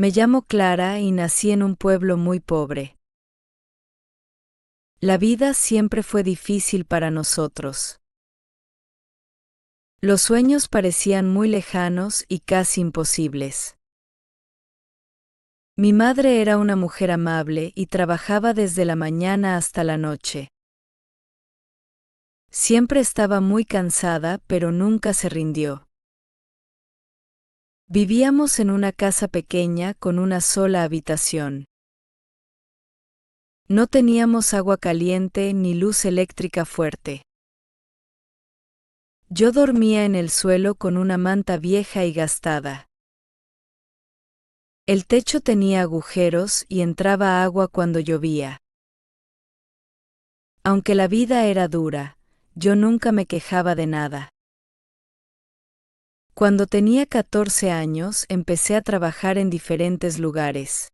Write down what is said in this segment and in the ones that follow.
Me llamo Clara y nací en un pueblo muy pobre. La vida siempre fue difícil para nosotros. Los sueños parecían muy lejanos y casi imposibles. Mi madre era una mujer amable y trabajaba desde la mañana hasta la noche. Siempre estaba muy cansada, pero nunca se rindió. Vivíamos en una casa pequeña con una sola habitación. No teníamos agua caliente ni luz eléctrica fuerte. Yo dormía en el suelo con una manta vieja y gastada. El techo tenía agujeros y entraba agua cuando llovía. Aunque la vida era dura, yo nunca me quejaba de nada. Cuando tenía 14 años, empecé a trabajar en diferentes lugares.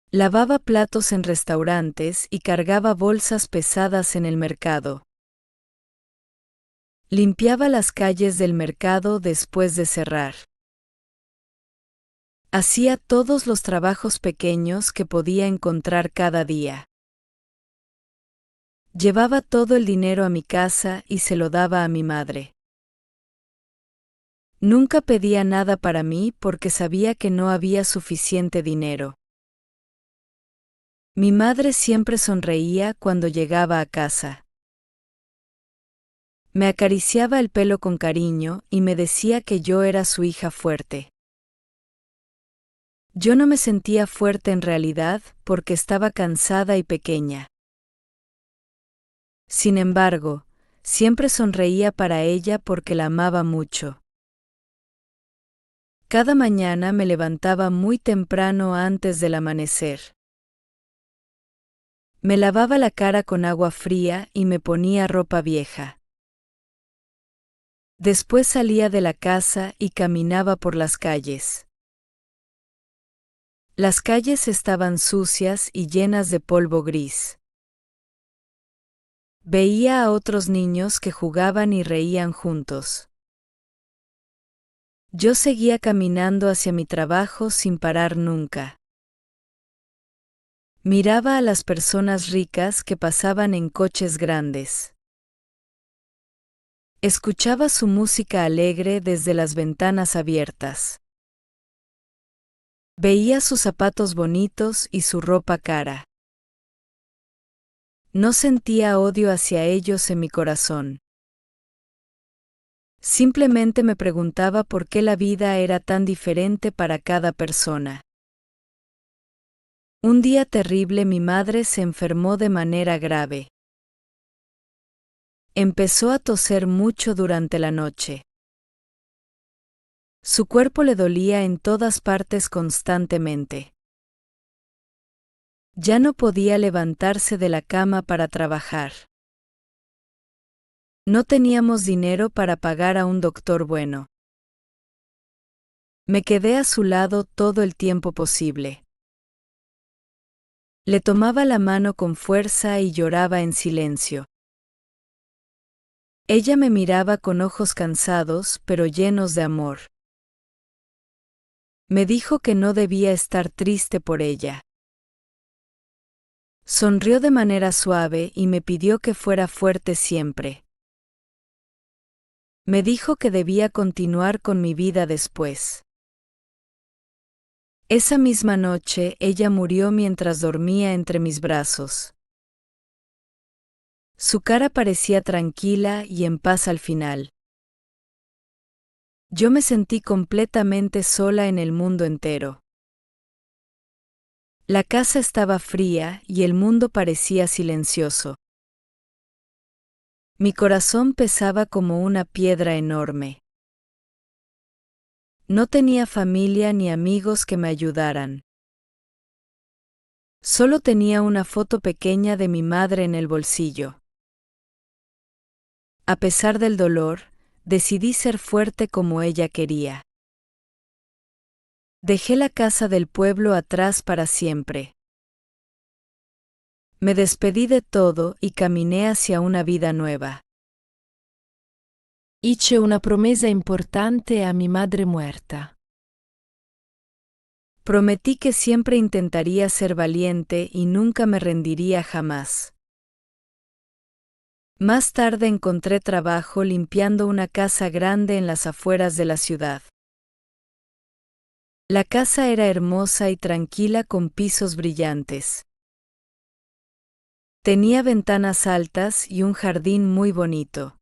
Lavaba platos en restaurantes y cargaba bolsas pesadas en el mercado. Limpiaba las calles del mercado después de cerrar. Hacía todos los trabajos pequeños que podía encontrar cada día. Llevaba todo el dinero a mi casa y se lo daba a mi madre. Nunca pedía nada para mí porque sabía que no había suficiente dinero. Mi madre siempre sonreía cuando llegaba a casa. Me acariciaba el pelo con cariño y me decía que yo era su hija fuerte. Yo no me sentía fuerte en realidad porque estaba cansada y pequeña. Sin embargo, siempre sonreía para ella porque la amaba mucho. Cada mañana me levantaba muy temprano antes del amanecer. Me lavaba la cara con agua fría y me ponía ropa vieja. Después salía de la casa y caminaba por las calles. Las calles estaban sucias y llenas de polvo gris. Veía a otros niños que jugaban y reían juntos. Yo seguía caminando hacia mi trabajo sin parar nunca. Miraba a las personas ricas que pasaban en coches grandes. Escuchaba su música alegre desde las ventanas abiertas. Veía sus zapatos bonitos y su ropa cara. No sentía odio hacia ellos en mi corazón. Simplemente me preguntaba por qué la vida era tan diferente para cada persona. Un día terrible mi madre se enfermó de manera grave. Empezó a toser mucho durante la noche. Su cuerpo le dolía en todas partes constantemente. Ya no podía levantarse de la cama para trabajar. No teníamos dinero para pagar a un doctor bueno. Me quedé a su lado todo el tiempo posible. Le tomaba la mano con fuerza y lloraba en silencio. Ella me miraba con ojos cansados pero llenos de amor. Me dijo que no debía estar triste por ella. Sonrió de manera suave y me pidió que fuera fuerte siempre. Me dijo que debía continuar con mi vida después. Esa misma noche ella murió mientras dormía entre mis brazos. Su cara parecía tranquila y en paz al final. Yo me sentí completamente sola en el mundo entero. La casa estaba fría y el mundo parecía silencioso. Mi corazón pesaba como una piedra enorme. No tenía familia ni amigos que me ayudaran. Solo tenía una foto pequeña de mi madre en el bolsillo. A pesar del dolor, decidí ser fuerte como ella quería. Dejé la casa del pueblo atrás para siempre. Me despedí de todo y caminé hacia una vida nueva. Hice una promesa importante a mi madre muerta. Prometí que siempre intentaría ser valiente y nunca me rendiría jamás. Más tarde encontré trabajo limpiando una casa grande en las afueras de la ciudad. La casa era hermosa y tranquila con pisos brillantes. Tenía ventanas altas y un jardín muy bonito.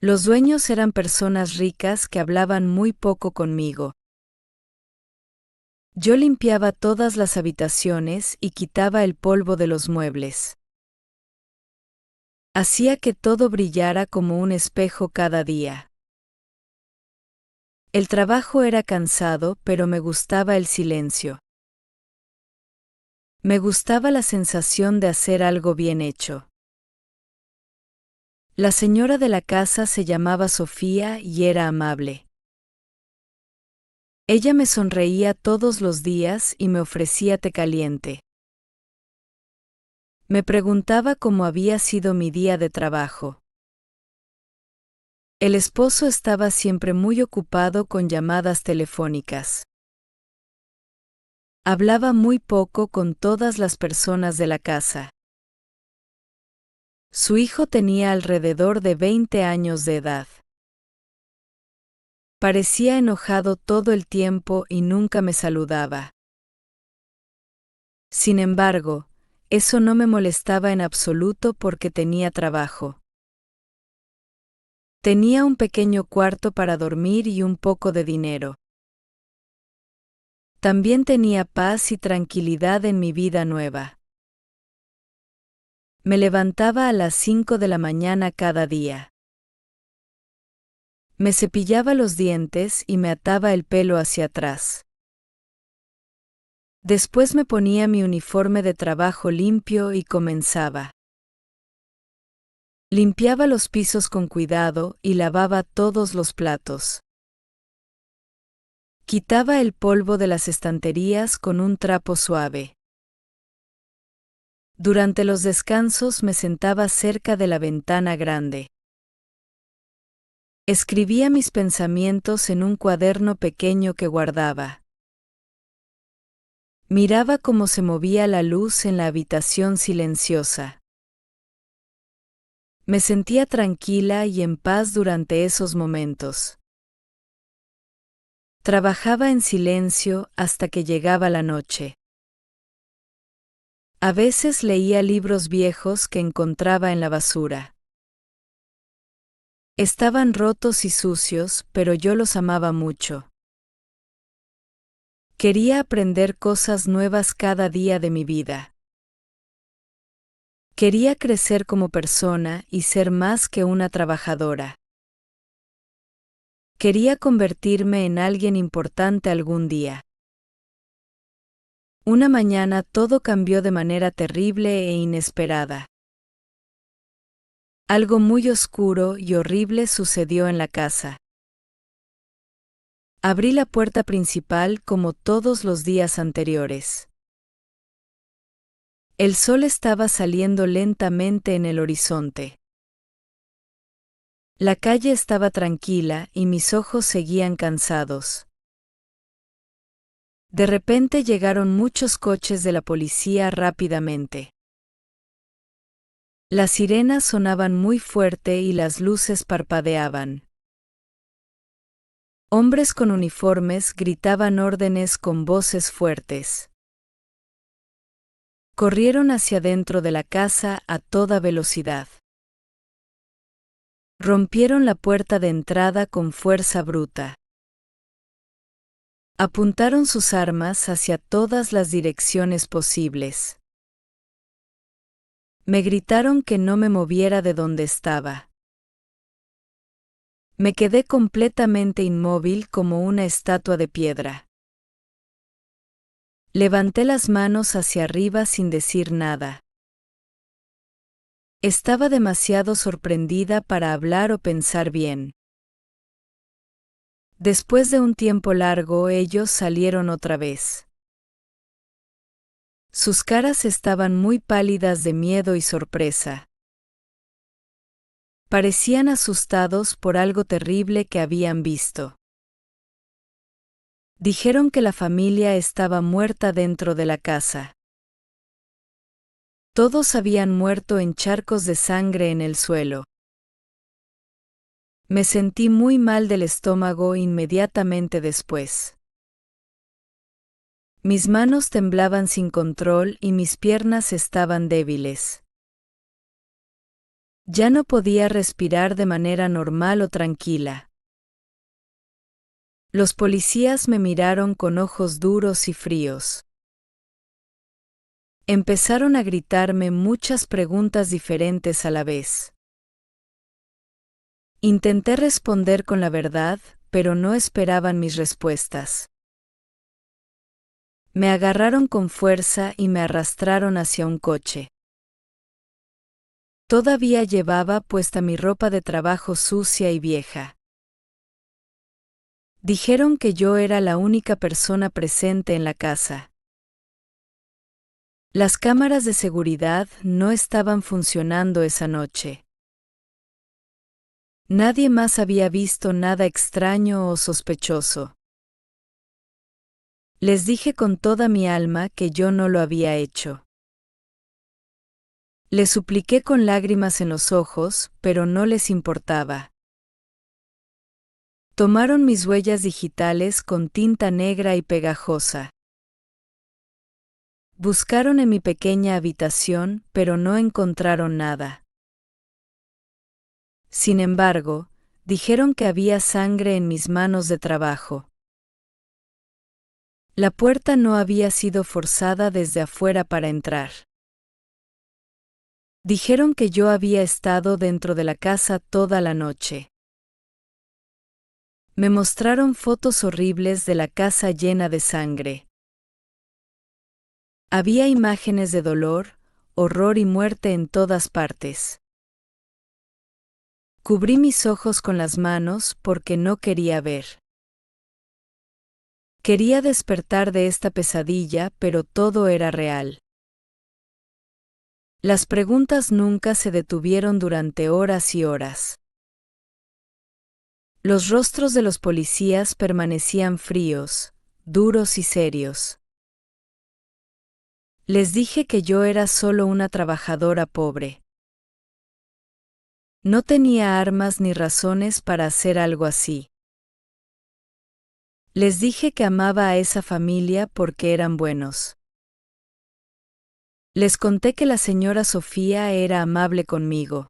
Los dueños eran personas ricas que hablaban muy poco conmigo. Yo limpiaba todas las habitaciones y quitaba el polvo de los muebles. Hacía que todo brillara como un espejo cada día. El trabajo era cansado, pero me gustaba el silencio. Me gustaba la sensación de hacer algo bien hecho. La señora de la casa se llamaba Sofía y era amable. Ella me sonreía todos los días y me ofrecía té caliente. Me preguntaba cómo había sido mi día de trabajo. El esposo estaba siempre muy ocupado con llamadas telefónicas. Hablaba muy poco con todas las personas de la casa. Su hijo tenía alrededor de 20 años de edad. Parecía enojado todo el tiempo y nunca me saludaba. Sin embargo, eso no me molestaba en absoluto porque tenía trabajo. Tenía un pequeño cuarto para dormir y un poco de dinero. También tenía paz y tranquilidad en mi vida nueva. Me levantaba a las 5 de la mañana cada día. Me cepillaba los dientes y me ataba el pelo hacia atrás. Después me ponía mi uniforme de trabajo limpio y comenzaba. Limpiaba los pisos con cuidado y lavaba todos los platos. Quitaba el polvo de las estanterías con un trapo suave. Durante los descansos me sentaba cerca de la ventana grande. Escribía mis pensamientos en un cuaderno pequeño que guardaba. Miraba cómo se movía la luz en la habitación silenciosa. Me sentía tranquila y en paz durante esos momentos. Trabajaba en silencio hasta que llegaba la noche. A veces leía libros viejos que encontraba en la basura. Estaban rotos y sucios, pero yo los amaba mucho. Quería aprender cosas nuevas cada día de mi vida. Quería crecer como persona y ser más que una trabajadora. Quería convertirme en alguien importante algún día. Una mañana todo cambió de manera terrible e inesperada. Algo muy oscuro y horrible sucedió en la casa. Abrí la puerta principal como todos los días anteriores. El sol estaba saliendo lentamente en el horizonte. La calle estaba tranquila y mis ojos seguían cansados. De repente llegaron muchos coches de la policía rápidamente. Las sirenas sonaban muy fuerte y las luces parpadeaban. Hombres con uniformes gritaban órdenes con voces fuertes. Corrieron hacia dentro de la casa a toda velocidad. Rompieron la puerta de entrada con fuerza bruta. Apuntaron sus armas hacia todas las direcciones posibles. Me gritaron que no me moviera de donde estaba. Me quedé completamente inmóvil como una estatua de piedra. Levanté las manos hacia arriba sin decir nada. Estaba demasiado sorprendida para hablar o pensar bien. Después de un tiempo largo, ellos salieron otra vez. Sus caras estaban muy pálidas de miedo y sorpresa. Parecían asustados por algo terrible que habían visto. Dijeron que la familia estaba muerta dentro de la casa. Todos habían muerto en charcos de sangre en el suelo. Me sentí muy mal del estómago inmediatamente después. Mis manos temblaban sin control y mis piernas estaban débiles. Ya no podía respirar de manera normal o tranquila. Los policías me miraron con ojos duros y fríos. Empezaron a gritarme muchas preguntas diferentes a la vez. Intenté responder con la verdad, pero no esperaban mis respuestas. Me agarraron con fuerza y me arrastraron hacia un coche. Todavía llevaba puesta mi ropa de trabajo sucia y vieja. Dijeron que yo era la única persona presente en la casa. Las cámaras de seguridad no estaban funcionando esa noche. Nadie más había visto nada extraño o sospechoso. Les dije con toda mi alma que yo no lo había hecho. Les supliqué con lágrimas en los ojos, pero no les importaba. Tomaron mis huellas digitales con tinta negra y pegajosa. Buscaron en mi pequeña habitación, pero no encontraron nada. Sin embargo, dijeron que había sangre en mis manos de trabajo. La puerta no había sido forzada desde afuera para entrar. Dijeron que yo había estado dentro de la casa toda la noche. Me mostraron fotos horribles de la casa llena de sangre. Había imágenes de dolor, horror y muerte en todas partes. Cubrí mis ojos con las manos porque no quería ver. Quería despertar de esta pesadilla, pero todo era real. Las preguntas nunca se detuvieron durante horas y horas. Los rostros de los policías permanecían fríos, duros y serios. Les dije que yo era solo una trabajadora pobre. No tenía armas ni razones para hacer algo así. Les dije que amaba a esa familia porque eran buenos. Les conté que la señora Sofía era amable conmigo.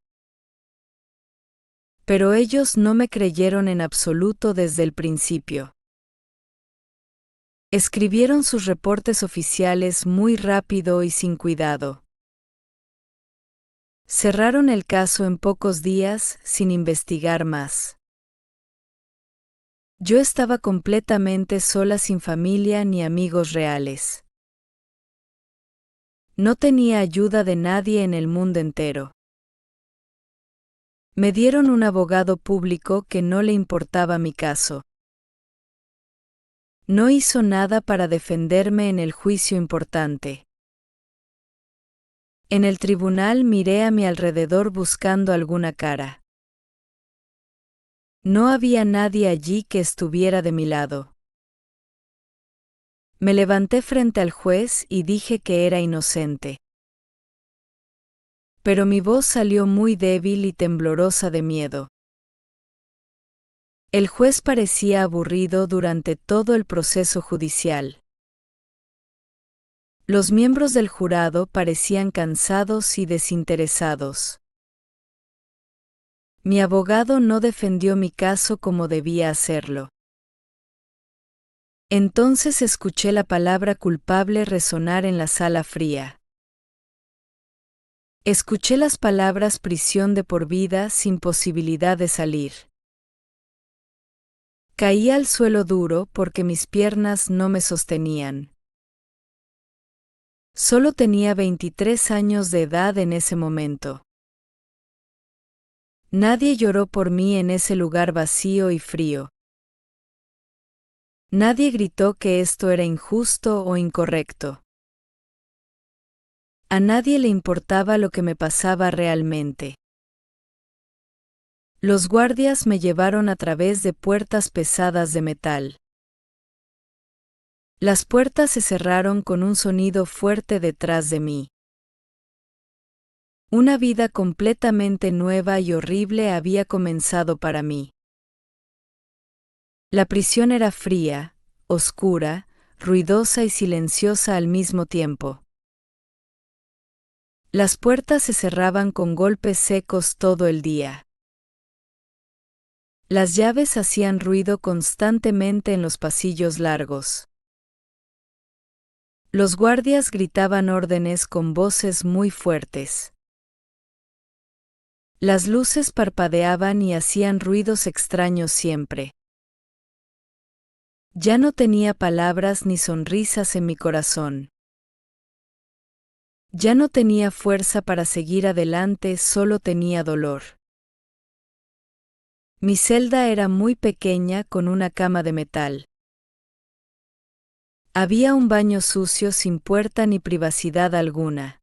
Pero ellos no me creyeron en absoluto desde el principio. Escribieron sus reportes oficiales muy rápido y sin cuidado. Cerraron el caso en pocos días sin investigar más. Yo estaba completamente sola sin familia ni amigos reales. No tenía ayuda de nadie en el mundo entero. Me dieron un abogado público que no le importaba mi caso. No hizo nada para defenderme en el juicio importante. En el tribunal miré a mi alrededor buscando alguna cara. No había nadie allí que estuviera de mi lado. Me levanté frente al juez y dije que era inocente. Pero mi voz salió muy débil y temblorosa de miedo. El juez parecía aburrido durante todo el proceso judicial. Los miembros del jurado parecían cansados y desinteresados. Mi abogado no defendió mi caso como debía hacerlo. Entonces escuché la palabra culpable resonar en la sala fría. Escuché las palabras prisión de por vida sin posibilidad de salir. Caí al suelo duro porque mis piernas no me sostenían. Solo tenía 23 años de edad en ese momento. Nadie lloró por mí en ese lugar vacío y frío. Nadie gritó que esto era injusto o incorrecto. A nadie le importaba lo que me pasaba realmente. Los guardias me llevaron a través de puertas pesadas de metal. Las puertas se cerraron con un sonido fuerte detrás de mí. Una vida completamente nueva y horrible había comenzado para mí. La prisión era fría, oscura, ruidosa y silenciosa al mismo tiempo. Las puertas se cerraban con golpes secos todo el día. Las llaves hacían ruido constantemente en los pasillos largos. Los guardias gritaban órdenes con voces muy fuertes. Las luces parpadeaban y hacían ruidos extraños siempre. Ya no tenía palabras ni sonrisas en mi corazón. Ya no tenía fuerza para seguir adelante, solo tenía dolor. Mi celda era muy pequeña con una cama de metal. Había un baño sucio sin puerta ni privacidad alguna.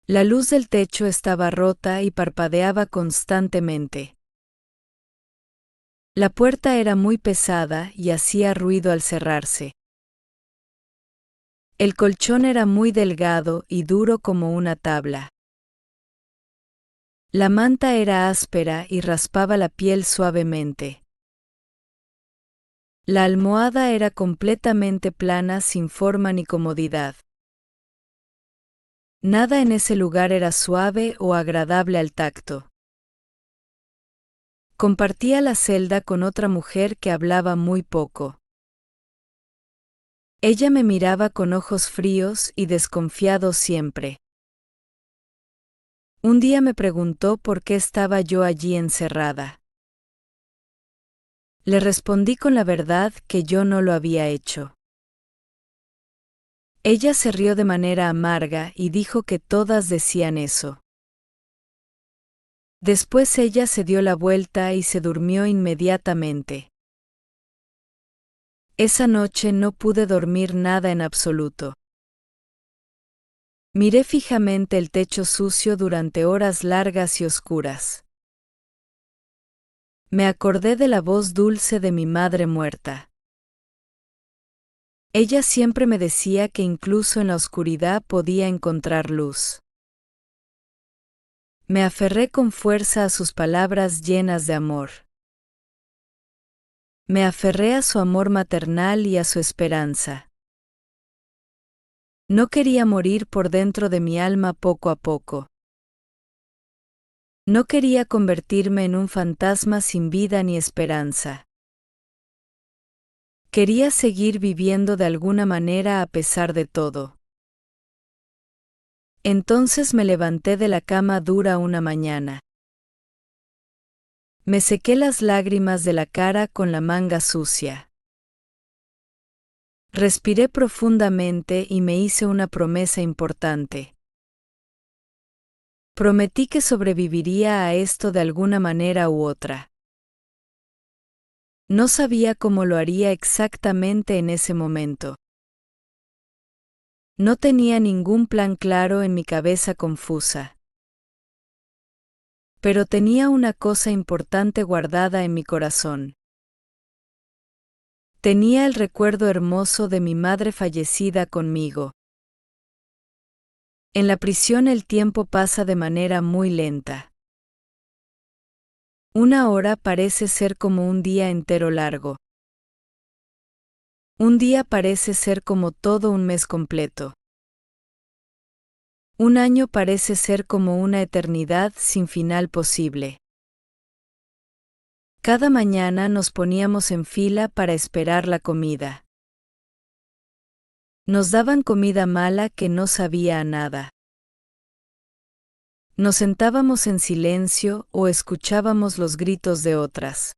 La luz del techo estaba rota y parpadeaba constantemente. La puerta era muy pesada y hacía ruido al cerrarse. El colchón era muy delgado y duro como una tabla. La manta era áspera y raspaba la piel suavemente. La almohada era completamente plana, sin forma ni comodidad. Nada en ese lugar era suave o agradable al tacto. Compartía la celda con otra mujer que hablaba muy poco. Ella me miraba con ojos fríos y desconfiados siempre. Un día me preguntó por qué estaba yo allí encerrada. Le respondí con la verdad que yo no lo había hecho. Ella se rió de manera amarga y dijo que todas decían eso. Después ella se dio la vuelta y se durmió inmediatamente. Esa noche no pude dormir nada en absoluto. Miré fijamente el techo sucio durante horas largas y oscuras. Me acordé de la voz dulce de mi madre muerta. Ella siempre me decía que incluso en la oscuridad podía encontrar luz. Me aferré con fuerza a sus palabras llenas de amor. Me aferré a su amor maternal y a su esperanza. No quería morir por dentro de mi alma poco a poco. No quería convertirme en un fantasma sin vida ni esperanza. Quería seguir viviendo de alguna manera a pesar de todo. Entonces me levanté de la cama dura una mañana. Me sequé las lágrimas de la cara con la manga sucia. Respiré profundamente y me hice una promesa importante. Prometí que sobreviviría a esto de alguna manera u otra. No sabía cómo lo haría exactamente en ese momento. No tenía ningún plan claro en mi cabeza confusa. Pero tenía una cosa importante guardada en mi corazón. Tenía el recuerdo hermoso de mi madre fallecida conmigo. En la prisión el tiempo pasa de manera muy lenta. Una hora parece ser como un día entero largo. Un día parece ser como todo un mes completo. Un año parece ser como una eternidad sin final posible. Cada mañana nos poníamos en fila para esperar la comida. Nos daban comida mala que no sabía a nada. Nos sentábamos en silencio o escuchábamos los gritos de otras.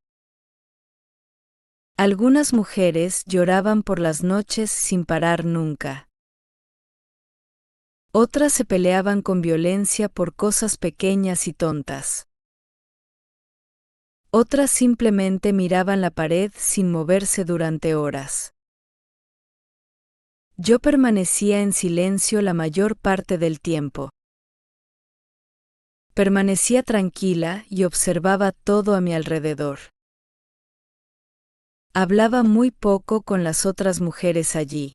Algunas mujeres lloraban por las noches sin parar nunca. Otras se peleaban con violencia por cosas pequeñas y tontas. Otras simplemente miraban la pared sin moverse durante horas. Yo permanecía en silencio la mayor parte del tiempo. Permanecía tranquila y observaba todo a mi alrededor. Hablaba muy poco con las otras mujeres allí.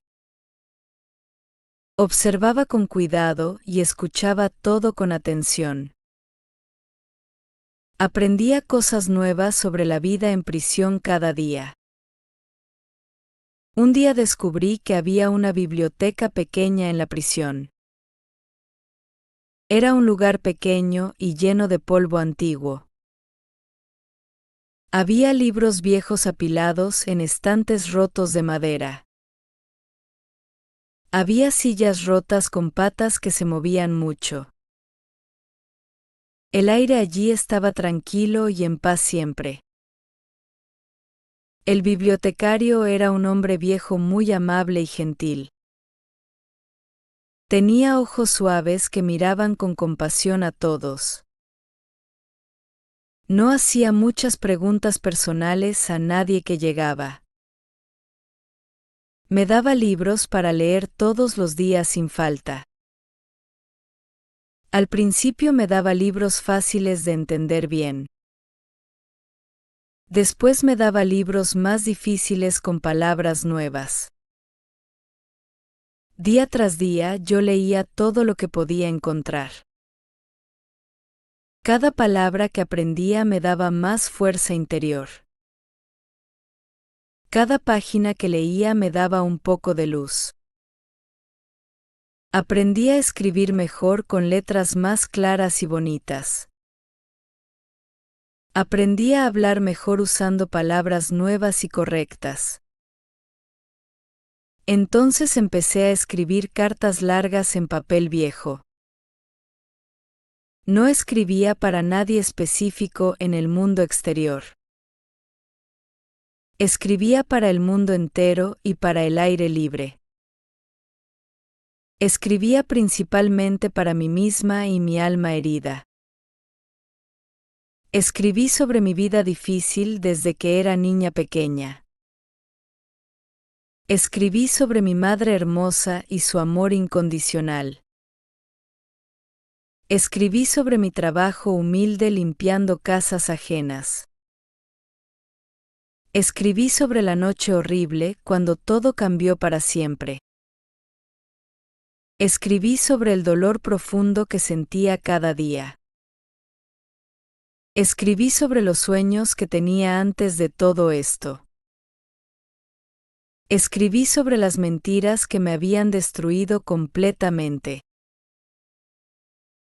Observaba con cuidado y escuchaba todo con atención. Aprendía cosas nuevas sobre la vida en prisión cada día. Un día descubrí que había una biblioteca pequeña en la prisión. Era un lugar pequeño y lleno de polvo antiguo. Había libros viejos apilados en estantes rotos de madera. Había sillas rotas con patas que se movían mucho. El aire allí estaba tranquilo y en paz siempre. El bibliotecario era un hombre viejo muy amable y gentil. Tenía ojos suaves que miraban con compasión a todos. No hacía muchas preguntas personales a nadie que llegaba. Me daba libros para leer todos los días sin falta. Al principio me daba libros fáciles de entender bien. Después me daba libros más difíciles con palabras nuevas. Día tras día yo leía todo lo que podía encontrar. Cada palabra que aprendía me daba más fuerza interior. Cada página que leía me daba un poco de luz. Aprendí a escribir mejor con letras más claras y bonitas. Aprendí a hablar mejor usando palabras nuevas y correctas. Entonces empecé a escribir cartas largas en papel viejo. No escribía para nadie específico en el mundo exterior. Escribía para el mundo entero y para el aire libre. Escribía principalmente para mí misma y mi alma herida. Escribí sobre mi vida difícil desde que era niña pequeña. Escribí sobre mi madre hermosa y su amor incondicional. Escribí sobre mi trabajo humilde limpiando casas ajenas. Escribí sobre la noche horrible cuando todo cambió para siempre. Escribí sobre el dolor profundo que sentía cada día. Escribí sobre los sueños que tenía antes de todo esto. Escribí sobre las mentiras que me habían destruido completamente.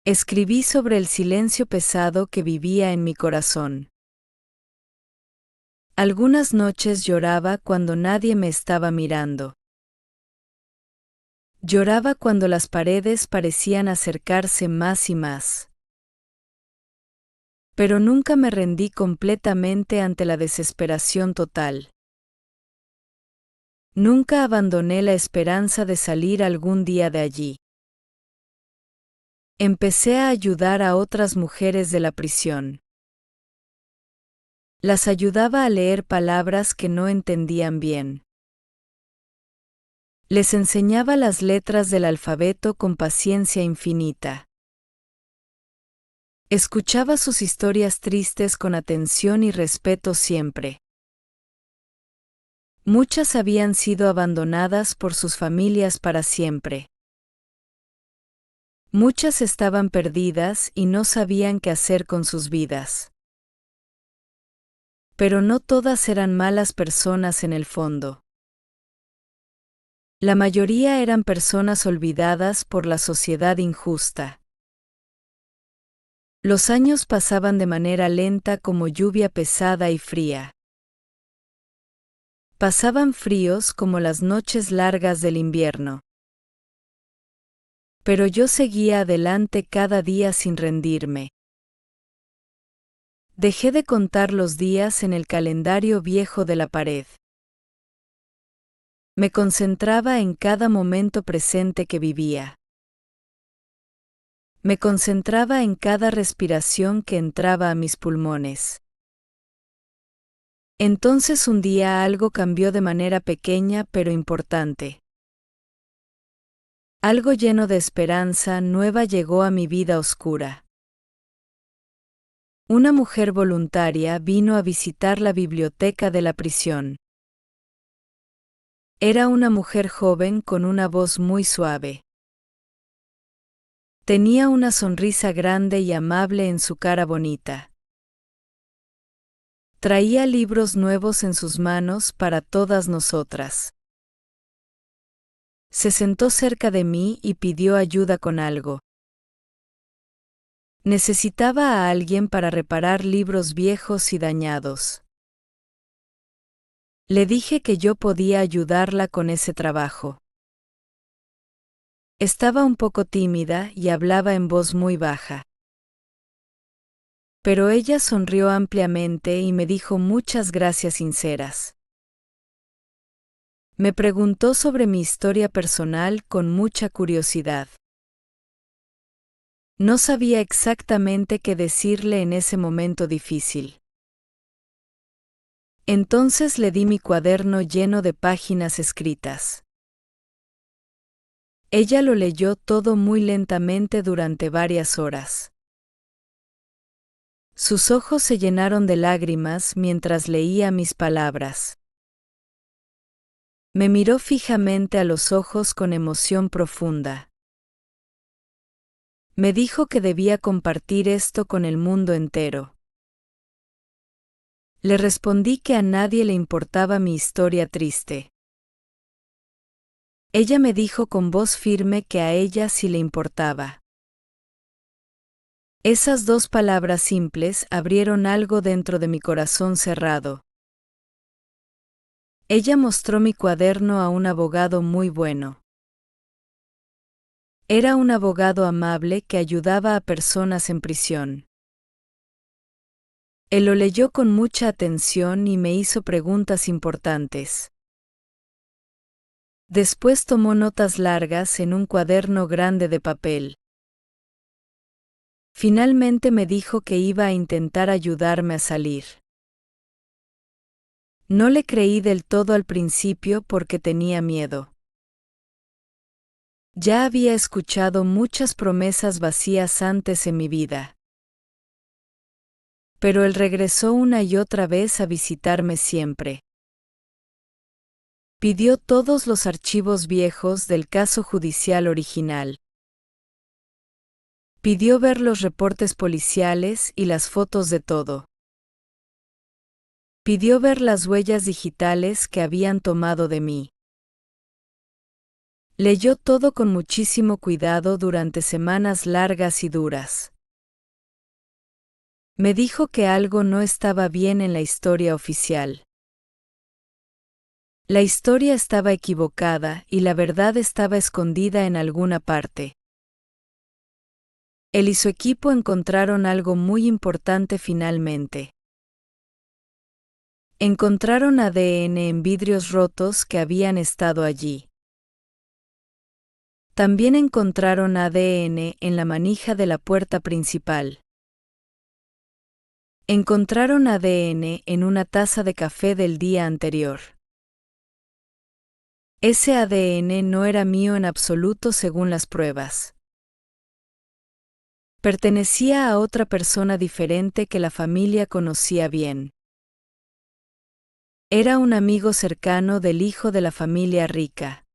Escribí sobre el silencio pesado que vivía en mi corazón. Algunas noches lloraba cuando nadie me estaba mirando. Lloraba cuando las paredes parecían acercarse más y más. Pero nunca me rendí completamente ante la desesperación total. Nunca abandoné la esperanza de salir algún día de allí. Empecé a ayudar a otras mujeres de la prisión. Las ayudaba a leer palabras que no entendían bien. Les enseñaba las letras del alfabeto con paciencia infinita. Escuchaba sus historias tristes con atención y respeto siempre. Muchas habían sido abandonadas por sus familias para siempre. Muchas estaban perdidas y no sabían qué hacer con sus vidas. Pero no todas eran malas personas en el fondo. La mayoría eran personas olvidadas por la sociedad injusta. Los años pasaban de manera lenta como lluvia pesada y fría. Pasaban fríos como las noches largas del invierno. Pero yo seguía adelante cada día sin rendirme. Dejé de contar los días en el calendario viejo de la pared. Me concentraba en cada momento presente que vivía. Me concentraba en cada respiración que entraba a mis pulmones. Entonces un día algo cambió de manera pequeña pero importante. Algo lleno de esperanza nueva llegó a mi vida oscura. Una mujer voluntaria vino a visitar la biblioteca de la prisión. Era una mujer joven con una voz muy suave. Tenía una sonrisa grande y amable en su cara bonita. Traía libros nuevos en sus manos para todas nosotras. Se sentó cerca de mí y pidió ayuda con algo. Necesitaba a alguien para reparar libros viejos y dañados. Le dije que yo podía ayudarla con ese trabajo. Estaba un poco tímida y hablaba en voz muy baja. Pero ella sonrió ampliamente y me dijo muchas gracias sinceras. Me preguntó sobre mi historia personal con mucha curiosidad. No sabía exactamente qué decirle en ese momento difícil. Entonces le di mi cuaderno lleno de páginas escritas. Ella lo leyó todo muy lentamente durante varias horas. Sus ojos se llenaron de lágrimas mientras leía mis palabras. Me miró fijamente a los ojos con emoción profunda. Me dijo que debía compartir esto con el mundo entero. Le respondí que a nadie le importaba mi historia triste. Ella me dijo con voz firme que a ella sí le importaba. Esas dos palabras simples abrieron algo dentro de mi corazón cerrado. Ella mostró mi cuaderno a un abogado muy bueno. Era un abogado amable que ayudaba a personas en prisión. Él lo leyó con mucha atención y me hizo preguntas importantes. Después tomó notas largas en un cuaderno grande de papel. Finalmente me dijo que iba a intentar ayudarme a salir. No le creí del todo al principio porque tenía miedo. Ya había escuchado muchas promesas vacías antes en mi vida. Pero él regresó una y otra vez a visitarme siempre. Pidió todos los archivos viejos del caso judicial original. Pidió ver los reportes policiales y las fotos de todo. Pidió ver las huellas digitales que habían tomado de mí. Leyó todo con muchísimo cuidado durante semanas largas y duras. Me dijo que algo no estaba bien en la historia oficial. La historia estaba equivocada y la verdad estaba escondida en alguna parte. Él y su equipo encontraron algo muy importante finalmente. Encontraron ADN en vidrios rotos que habían estado allí. También encontraron ADN en la manija de la puerta principal. Encontraron ADN en una taza de café del día anterior. Ese ADN no era mío en absoluto según las pruebas. Pertenecía a otra persona diferente que la familia conocía bien. Era un amigo cercano del hijo de la familia rica.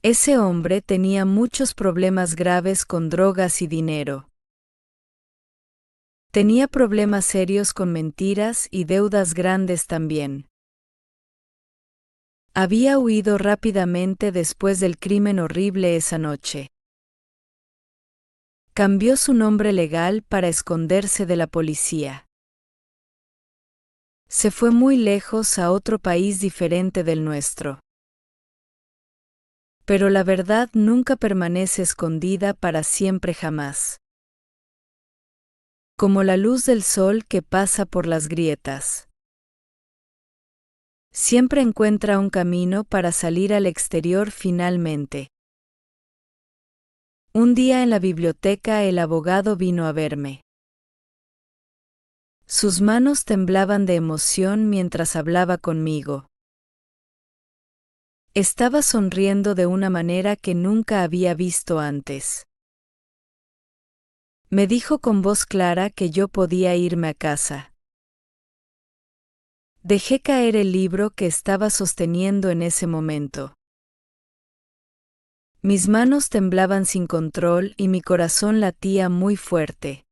Ese hombre tenía muchos problemas graves con drogas y dinero. Tenía problemas serios con mentiras y deudas grandes también. Había huido rápidamente después del crimen horrible esa noche. Cambió su nombre legal para esconderse de la policía. Se fue muy lejos a otro país diferente del nuestro. Pero la verdad nunca permanece escondida para siempre jamás. Como la luz del sol que pasa por las grietas. Siempre encuentra un camino para salir al exterior finalmente. Un día en la biblioteca el abogado vino a verme. Sus manos temblaban de emoción mientras hablaba conmigo. Estaba sonriendo de una manera que nunca había visto antes. Me dijo con voz clara que yo podía irme a casa. Dejé caer el libro que estaba sosteniendo en ese momento. Mis manos temblaban sin control y mi corazón latía muy fuerte.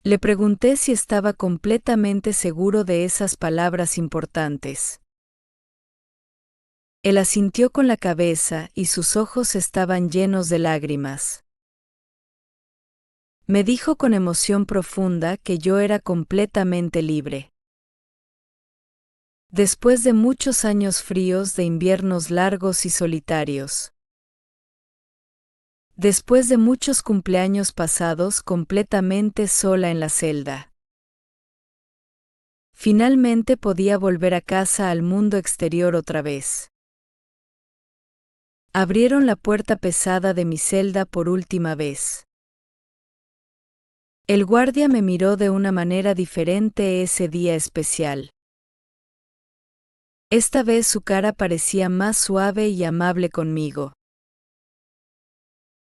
Le pregunté si estaba completamente seguro de esas palabras importantes. Él asintió con la cabeza y sus ojos estaban llenos de lágrimas. Me dijo con emoción profunda que yo era completamente libre. Después de muchos años fríos de inviernos largos y solitarios. Después de muchos cumpleaños pasados completamente sola en la celda. Finalmente podía volver a casa al mundo exterior otra vez. Abrieron la puerta pesada de mi celda por última vez. El guardia me miró de una manera diferente ese día especial. Esta vez su cara parecía más suave y amable conmigo.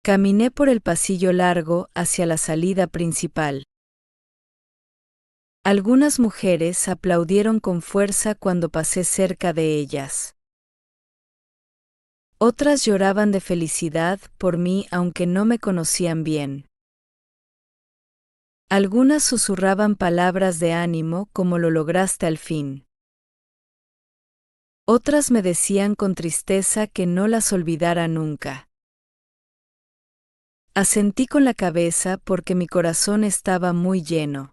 Caminé por el pasillo largo hacia la salida principal. Algunas mujeres aplaudieron con fuerza cuando pasé cerca de ellas. Otras lloraban de felicidad por mí aunque no me conocían bien. Algunas susurraban palabras de ánimo como lo lograste al fin. Otras me decían con tristeza que no las olvidara nunca. Asentí con la cabeza porque mi corazón estaba muy lleno.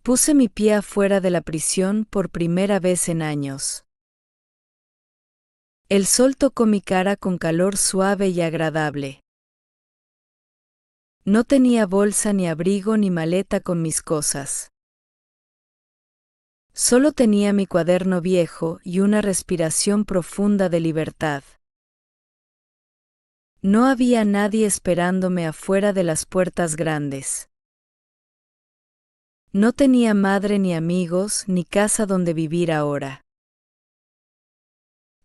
Puse mi pie afuera de la prisión por primera vez en años. El sol tocó mi cara con calor suave y agradable. No tenía bolsa ni abrigo ni maleta con mis cosas. Solo tenía mi cuaderno viejo y una respiración profunda de libertad. No había nadie esperándome afuera de las puertas grandes. No tenía madre ni amigos ni casa donde vivir ahora.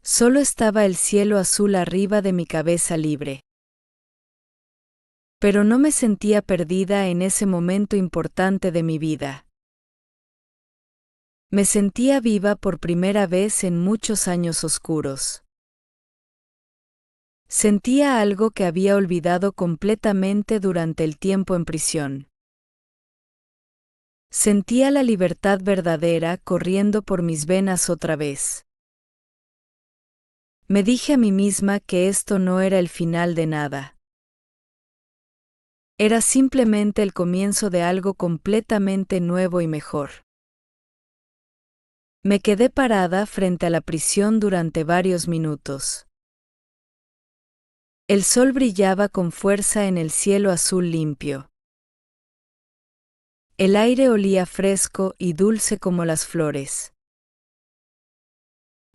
Solo estaba el cielo azul arriba de mi cabeza libre. Pero no me sentía perdida en ese momento importante de mi vida. Me sentía viva por primera vez en muchos años oscuros. Sentía algo que había olvidado completamente durante el tiempo en prisión. Sentía la libertad verdadera corriendo por mis venas otra vez. Me dije a mí misma que esto no era el final de nada. Era simplemente el comienzo de algo completamente nuevo y mejor. Me quedé parada frente a la prisión durante varios minutos. El sol brillaba con fuerza en el cielo azul limpio. El aire olía fresco y dulce como las flores.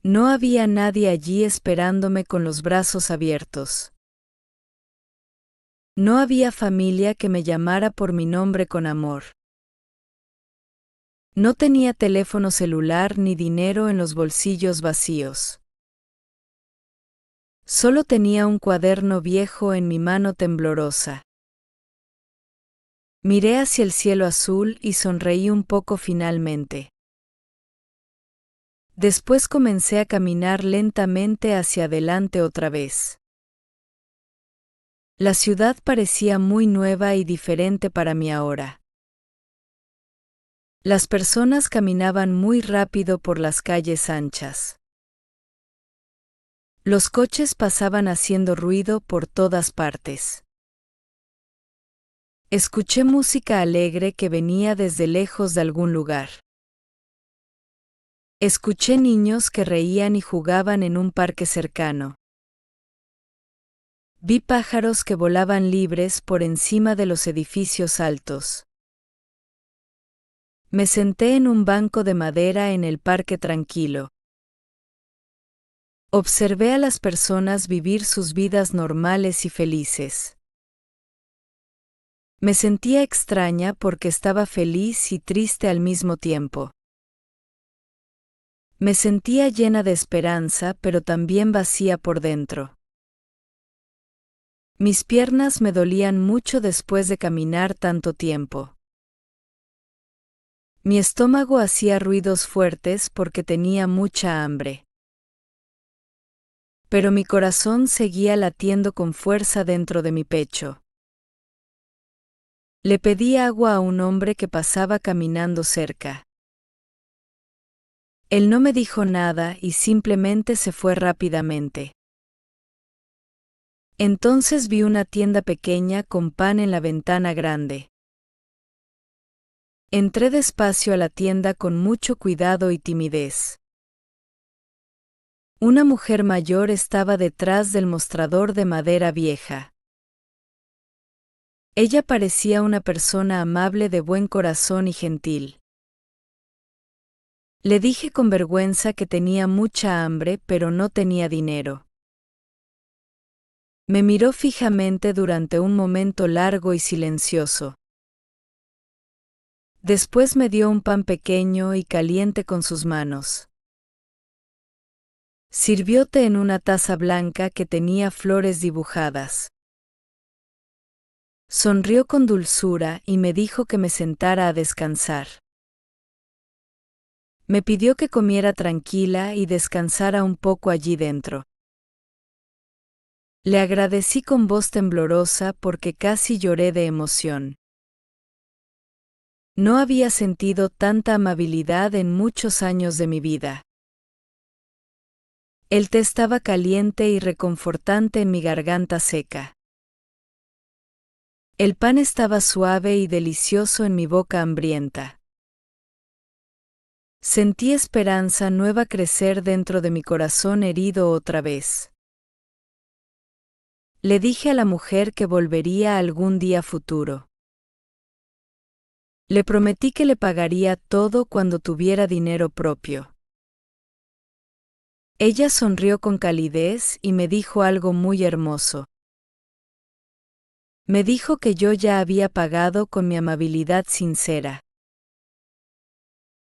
No había nadie allí esperándome con los brazos abiertos. No había familia que me llamara por mi nombre con amor. No tenía teléfono celular ni dinero en los bolsillos vacíos. Solo tenía un cuaderno viejo en mi mano temblorosa. Miré hacia el cielo azul y sonreí un poco finalmente. Después comencé a caminar lentamente hacia adelante otra vez. La ciudad parecía muy nueva y diferente para mí ahora. Las personas caminaban muy rápido por las calles anchas. Los coches pasaban haciendo ruido por todas partes. Escuché música alegre que venía desde lejos de algún lugar. Escuché niños que reían y jugaban en un parque cercano. Vi pájaros que volaban libres por encima de los edificios altos. Me senté en un banco de madera en el parque tranquilo. Observé a las personas vivir sus vidas normales y felices. Me sentía extraña porque estaba feliz y triste al mismo tiempo. Me sentía llena de esperanza, pero también vacía por dentro. Mis piernas me dolían mucho después de caminar tanto tiempo. Mi estómago hacía ruidos fuertes porque tenía mucha hambre. Pero mi corazón seguía latiendo con fuerza dentro de mi pecho. Le pedí agua a un hombre que pasaba caminando cerca. Él no me dijo nada y simplemente se fue rápidamente. Entonces vi una tienda pequeña con pan en la ventana grande. Entré despacio a la tienda con mucho cuidado y timidez. Una mujer mayor estaba detrás del mostrador de madera vieja. Ella parecía una persona amable, de buen corazón y gentil. Le dije con vergüenza que tenía mucha hambre, pero no tenía dinero. Me miró fijamente durante un momento largo y silencioso. Después me dio un pan pequeño y caliente con sus manos. Sirvió té en una taza blanca que tenía flores dibujadas. Sonrió con dulzura y me dijo que me sentara a descansar. Me pidió que comiera tranquila y descansara un poco allí dentro. Le agradecí con voz temblorosa porque casi lloré de emoción. No había sentido tanta amabilidad en muchos años de mi vida. El té estaba caliente y reconfortante en mi garganta seca. El pan estaba suave y delicioso en mi boca hambrienta. Sentí esperanza nueva crecer dentro de mi corazón herido otra vez. Le dije a la mujer que volvería algún día futuro. Le prometí que le pagaría todo cuando tuviera dinero propio. Ella sonrió con calidez y me dijo algo muy hermoso. Me dijo que yo ya había pagado con mi amabilidad sincera.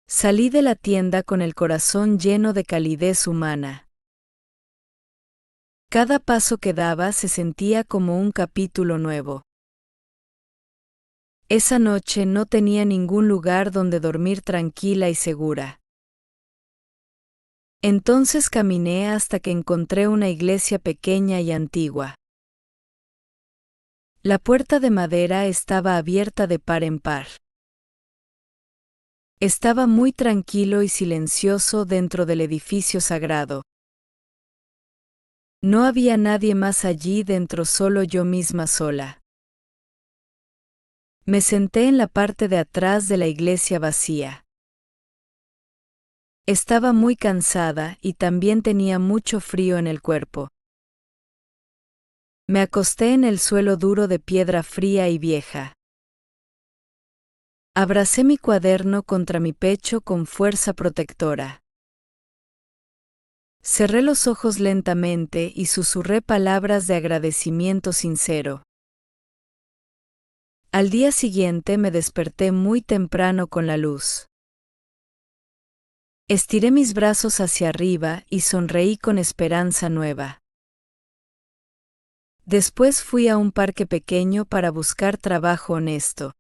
Salí de la tienda con el corazón lleno de calidez humana. Cada paso que daba se sentía como un capítulo nuevo. Esa noche no tenía ningún lugar donde dormir tranquila y segura. Entonces caminé hasta que encontré una iglesia pequeña y antigua. La puerta de madera estaba abierta de par en par. Estaba muy tranquilo y silencioso dentro del edificio sagrado. No había nadie más allí dentro, solo yo misma sola. Me senté en la parte de atrás de la iglesia vacía. Estaba muy cansada y también tenía mucho frío en el cuerpo. Me acosté en el suelo duro de piedra fría y vieja. Abracé mi cuaderno contra mi pecho con fuerza protectora. Cerré los ojos lentamente y susurré palabras de agradecimiento sincero. Al día siguiente me desperté muy temprano con la luz. Estiré mis brazos hacia arriba y sonreí con esperanza nueva. Después fui a un parque pequeño para buscar trabajo honesto.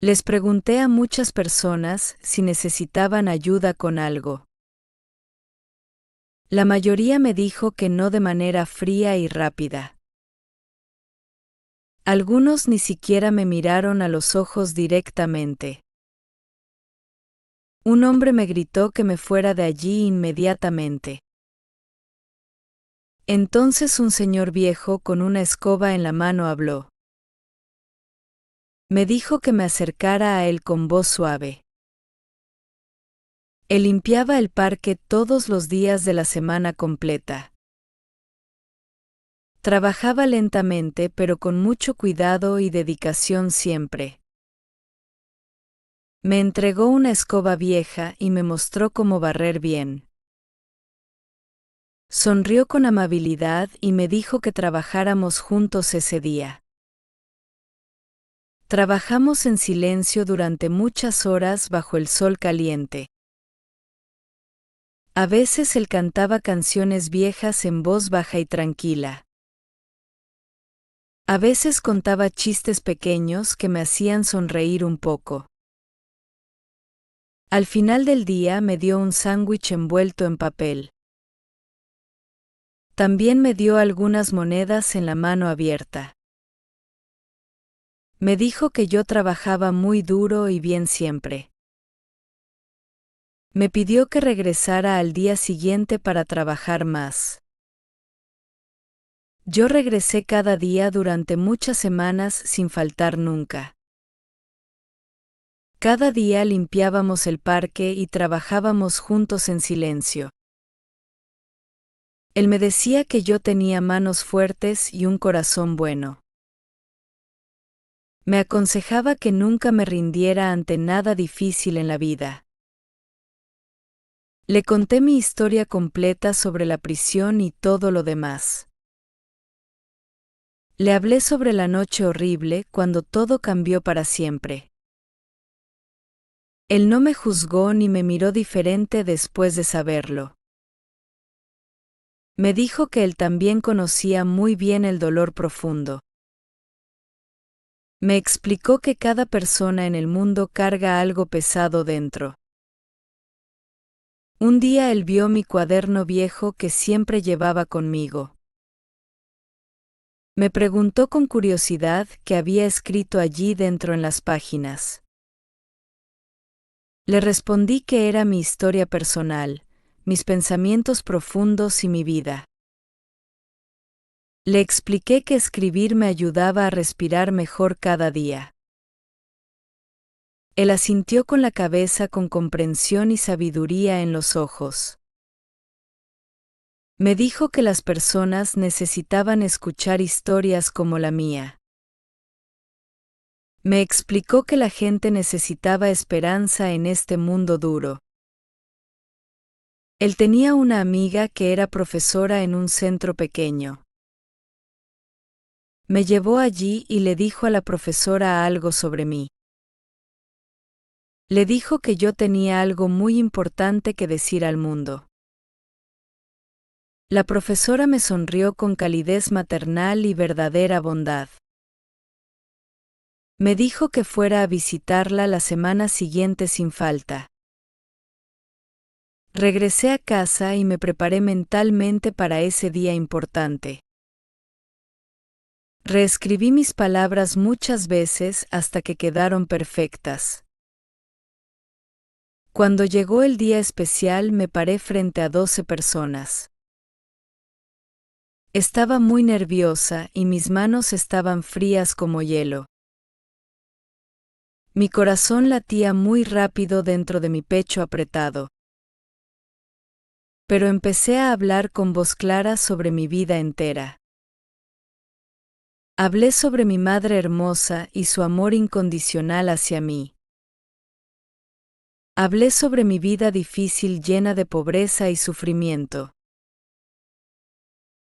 Les pregunté a muchas personas si necesitaban ayuda con algo. La mayoría me dijo que no, de manera fría y rápida. Algunos ni siquiera me miraron a los ojos directamente. Un hombre me gritó que me fuera de allí inmediatamente. Entonces un señor viejo con una escoba en la mano habló. Me dijo que me acercara a él con voz suave. Él limpiaba el parque todos los días de la semana completa. Trabajaba lentamente pero con mucho cuidado y dedicación siempre. Me entregó una escoba vieja y me mostró cómo barrer bien. Sonrió con amabilidad y me dijo que trabajáramos juntos ese día. Trabajamos en silencio durante muchas horas bajo el sol caliente. A veces él cantaba canciones viejas en voz baja y tranquila. A veces contaba chistes pequeños que me hacían sonreír un poco. Al final del día me dio un sándwich envuelto en papel. También me dio algunas monedas en la mano abierta. Me dijo que yo trabajaba muy duro y bien siempre. Me pidió que regresara al día siguiente para trabajar más. Yo regresé cada día durante muchas semanas sin faltar nunca. Cada día limpiábamos el parque y trabajábamos juntos en silencio. Él me decía que yo tenía manos fuertes y un corazón bueno. Me aconsejaba que nunca me rindiera ante nada difícil en la vida. Le conté mi historia completa sobre la prisión y todo lo demás. Le hablé sobre la noche horrible cuando todo cambió para siempre. Él no me juzgó ni me miró diferente después de saberlo. Me dijo que él también conocía muy bien el dolor profundo. Me explicó que cada persona en el mundo carga algo pesado dentro. Un día él vio mi cuaderno viejo que siempre llevaba conmigo. Me preguntó con curiosidad qué había escrito allí dentro en las páginas. Le respondí que era mi historia personal, mis pensamientos profundos y mi vida. Le expliqué que escribir me ayudaba a respirar mejor cada día. Él asintió con la cabeza con comprensión y sabiduría en los ojos. Me dijo que las personas necesitaban escuchar historias como la mía. Me explicó que la gente necesitaba esperanza en este mundo duro. Él tenía una amiga que era profesora en un centro pequeño. Me llevó allí y le dijo a la profesora algo sobre mí. Le dijo que yo tenía algo muy importante que decir al mundo. La profesora me sonrió con calidez maternal y verdadera bondad. Me dijo que fuera a visitarla la semana siguiente sin falta. Regresé a casa y me preparé mentalmente para ese día importante. Reescribí mis palabras muchas veces hasta que quedaron perfectas. Cuando llegó el día especial me paré frente a 12 personas. Estaba muy nerviosa y mis manos estaban frías como hielo. Mi corazón latía muy rápido dentro de mi pecho apretado. Pero empecé a hablar con voz clara sobre mi vida entera. Hablé sobre mi madre hermosa y su amor incondicional hacia mí. Hablé sobre mi vida difícil llena de pobreza y sufrimiento.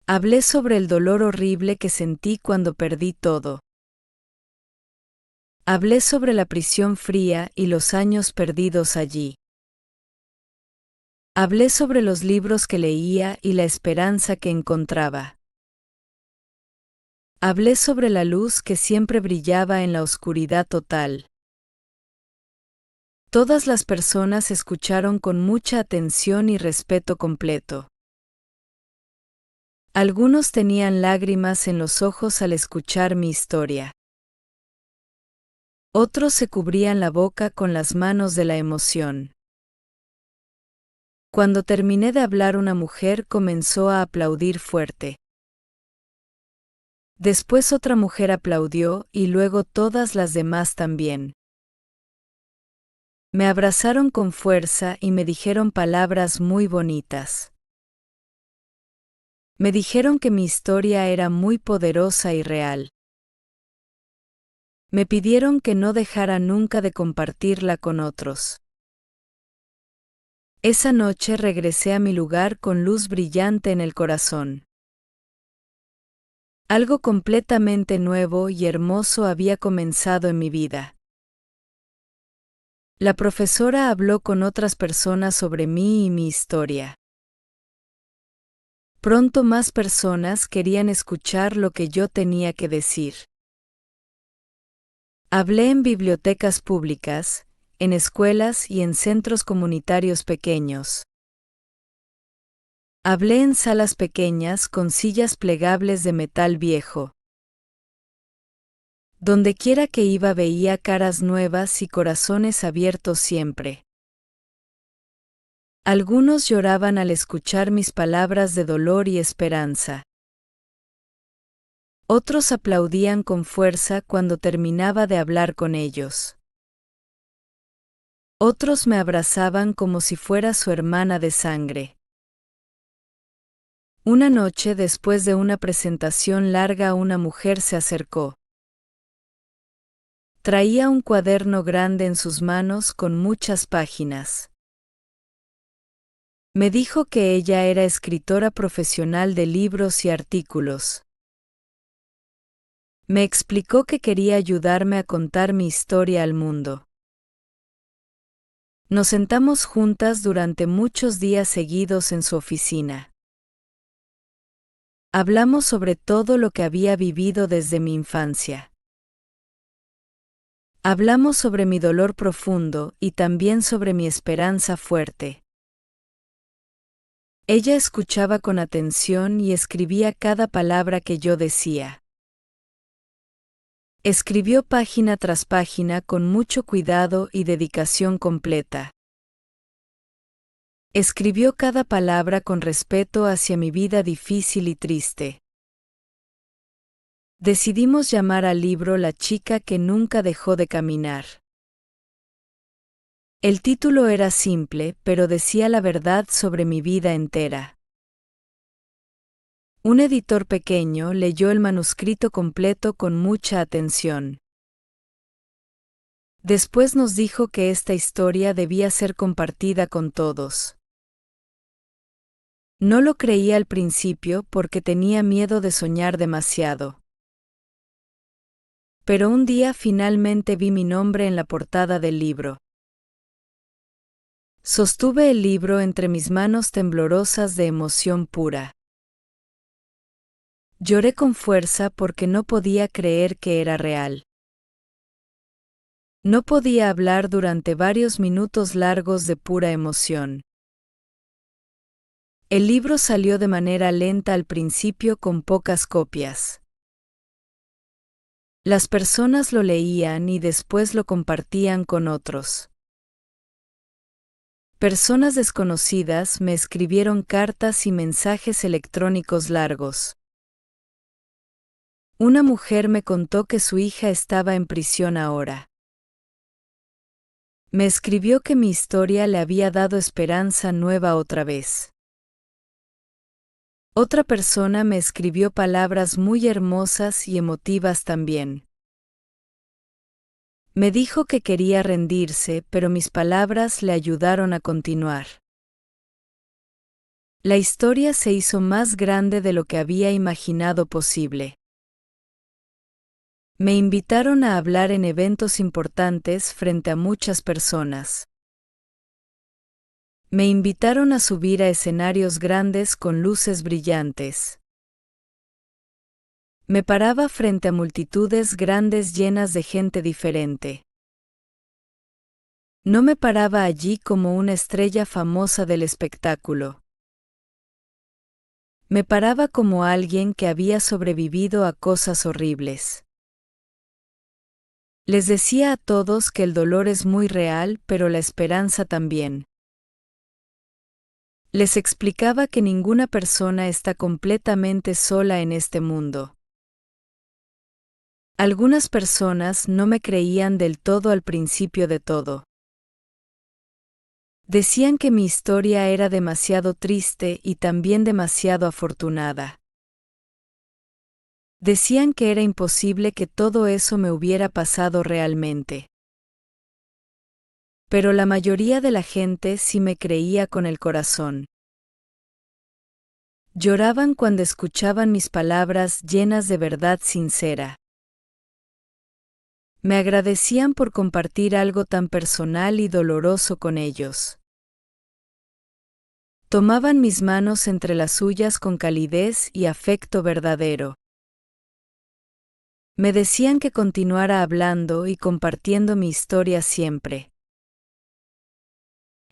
Hablé sobre el dolor horrible que sentí cuando perdí todo. Hablé sobre la prisión fría y los años perdidos allí. Hablé sobre los libros que leía y la esperanza que encontraba. Hablé sobre la luz que siempre brillaba en la oscuridad total. Todas las personas escucharon con mucha atención y respeto completo. Algunos tenían lágrimas en los ojos al escuchar mi historia. Otros se cubrían la boca con las manos de la emoción. Cuando terminé de hablar, una mujer comenzó a aplaudir fuerte. Después otra mujer aplaudió y luego todas las demás también. Me abrazaron con fuerza y me dijeron palabras muy bonitas. Me dijeron que mi historia era muy poderosa y real. Me pidieron que no dejara nunca de compartirla con otros. Esa noche regresé a mi lugar con luz brillante en el corazón. Algo completamente nuevo y hermoso había comenzado en mi vida. La profesora habló con otras personas sobre mí y mi historia. Pronto más personas querían escuchar lo que yo tenía que decir. Hablé en bibliotecas públicas, en escuelas y en centros comunitarios pequeños. Hablé en salas pequeñas con sillas plegables de metal viejo. Donde quiera que iba veía caras nuevas y corazones abiertos siempre. Algunos lloraban al escuchar mis palabras de dolor y esperanza. Otros aplaudían con fuerza cuando terminaba de hablar con ellos. Otros me abrazaban como si fuera su hermana de sangre. Una noche, después de una presentación larga, una mujer se acercó. Traía un cuaderno grande en sus manos con muchas páginas. Me dijo que ella era escritora profesional de libros y artículos. Me explicó que quería ayudarme a contar mi historia al mundo. Nos sentamos juntas durante muchos días seguidos en su oficina. Hablamos sobre todo lo que había vivido desde mi infancia. Hablamos sobre mi dolor profundo y también sobre mi esperanza fuerte. Ella escuchaba con atención y escribía cada palabra que yo decía. Escribió página tras página con mucho cuidado y dedicación completa. Escribió cada palabra con respeto hacia mi vida difícil y triste. Decidimos llamar al libro La chica que nunca dejó de caminar. El título era simple, pero decía la verdad sobre mi vida entera. Un editor pequeño leyó el manuscrito completo con mucha atención. Después nos dijo que esta historia debía ser compartida con todos. No lo creía al principio porque tenía miedo de soñar demasiado. Pero un día finalmente vi mi nombre en la portada del libro. Sostuve el libro entre mis manos temblorosas de emoción pura. Lloré con fuerza porque no podía creer que era real. No podía hablar durante varios minutos largos de pura emoción. El libro salió de manera lenta al principio con pocas copias. Las personas lo leían y después lo compartían con otros. Personas desconocidas me escribieron cartas y mensajes electrónicos largos. Una mujer me contó que su hija estaba en prisión ahora. Me escribió que mi historia le había dado esperanza nueva otra vez. Otra persona me escribió palabras muy hermosas y emotivas también. Me dijo que quería rendirse, pero mis palabras le ayudaron a continuar. La historia se hizo más grande de lo que había imaginado posible. Me invitaron a hablar en eventos importantes frente a muchas personas. Me invitaron a subir a escenarios grandes con luces brillantes. Me paraba frente a multitudes grandes llenas de gente diferente. No me paraba allí como una estrella famosa del espectáculo. Me paraba como alguien que había sobrevivido a cosas horribles. Les decía a todos que el dolor es muy real, pero la esperanza también. Les explicaba que ninguna persona está completamente sola en este mundo. Algunas personas no me creían del todo al principio de todo. Decían que mi historia era demasiado triste y también demasiado afortunada. Decían que era imposible que todo eso me hubiera pasado realmente. Pero la mayoría de la gente sí me creía con el corazón. Lloraban cuando escuchaban mis palabras llenas de verdad sincera. Me agradecían por compartir algo tan personal y doloroso con ellos. Tomaban mis manos entre las suyas con calidez y afecto verdadero. Me decían que continuara hablando y compartiendo mi historia siempre.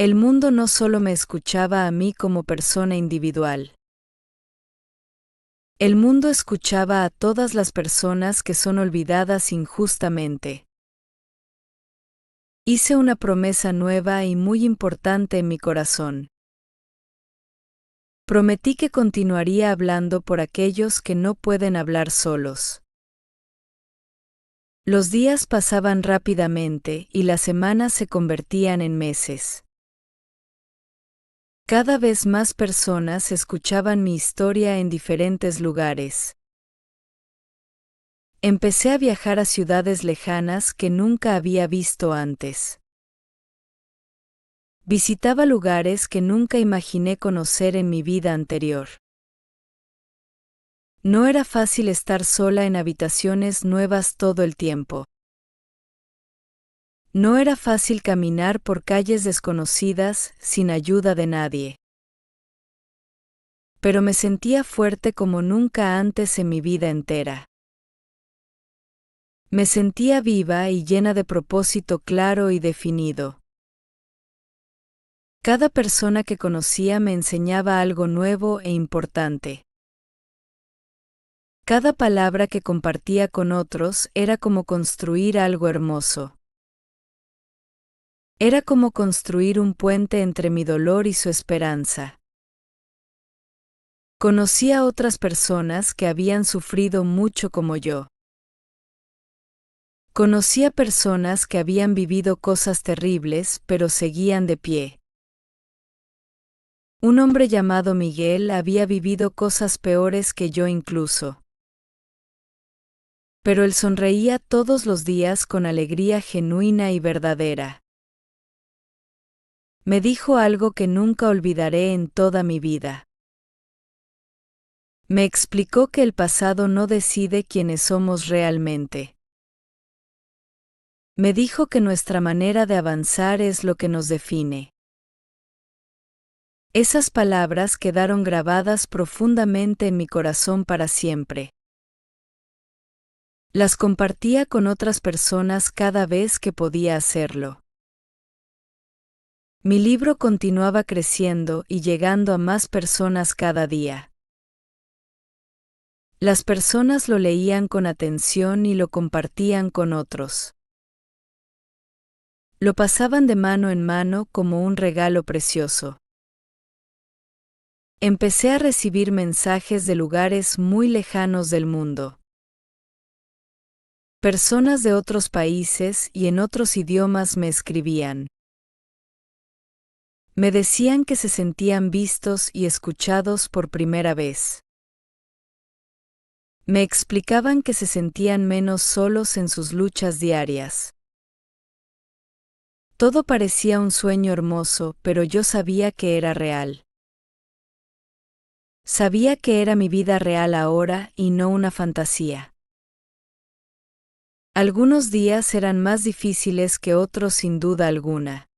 El mundo no solo me escuchaba a mí como persona individual. El mundo escuchaba a todas las personas que son olvidadas injustamente. Hice una promesa nueva y muy importante en mi corazón. Prometí que continuaría hablando por aquellos que no pueden hablar solos. Los días pasaban rápidamente y las semanas se convertían en meses. Cada vez más personas escuchaban mi historia en diferentes lugares. Empecé a viajar a ciudades lejanas que nunca había visto antes. Visitaba lugares que nunca imaginé conocer en mi vida anterior. No era fácil estar sola en habitaciones nuevas todo el tiempo. No era fácil caminar por calles desconocidas sin ayuda de nadie. Pero me sentía fuerte como nunca antes en mi vida entera. Me sentía viva y llena de propósito claro y definido. Cada persona que conocía me enseñaba algo nuevo e importante. Cada palabra que compartía con otros era como construir algo hermoso. Era como construir un puente entre mi dolor y su esperanza. Conocí a otras personas que habían sufrido mucho como yo. Conocí a personas que habían vivido cosas terribles, pero seguían de pie. Un hombre llamado Miguel había vivido cosas peores que yo incluso. Pero él sonreía todos los días con alegría genuina y verdadera. Me dijo algo que nunca olvidaré en toda mi vida. Me explicó que el pasado no decide quiénes somos realmente. Me dijo que nuestra manera de avanzar es lo que nos define. Esas palabras quedaron grabadas profundamente en mi corazón para siempre. Las compartía con otras personas cada vez que podía hacerlo. Mi libro continuaba creciendo y llegando a más personas cada día. Las personas lo leían con atención y lo compartían con otros. Lo pasaban de mano en mano como un regalo precioso. Empecé a recibir mensajes de lugares muy lejanos del mundo. Personas de otros países y en otros idiomas me escribían. Me decían que se sentían vistos y escuchados por primera vez. Me explicaban que se sentían menos solos en sus luchas diarias. Todo parecía un sueño hermoso, pero yo sabía que era real. Sabía que era mi vida real ahora y no una fantasía. Algunos días eran más difíciles que otros sin duda alguna.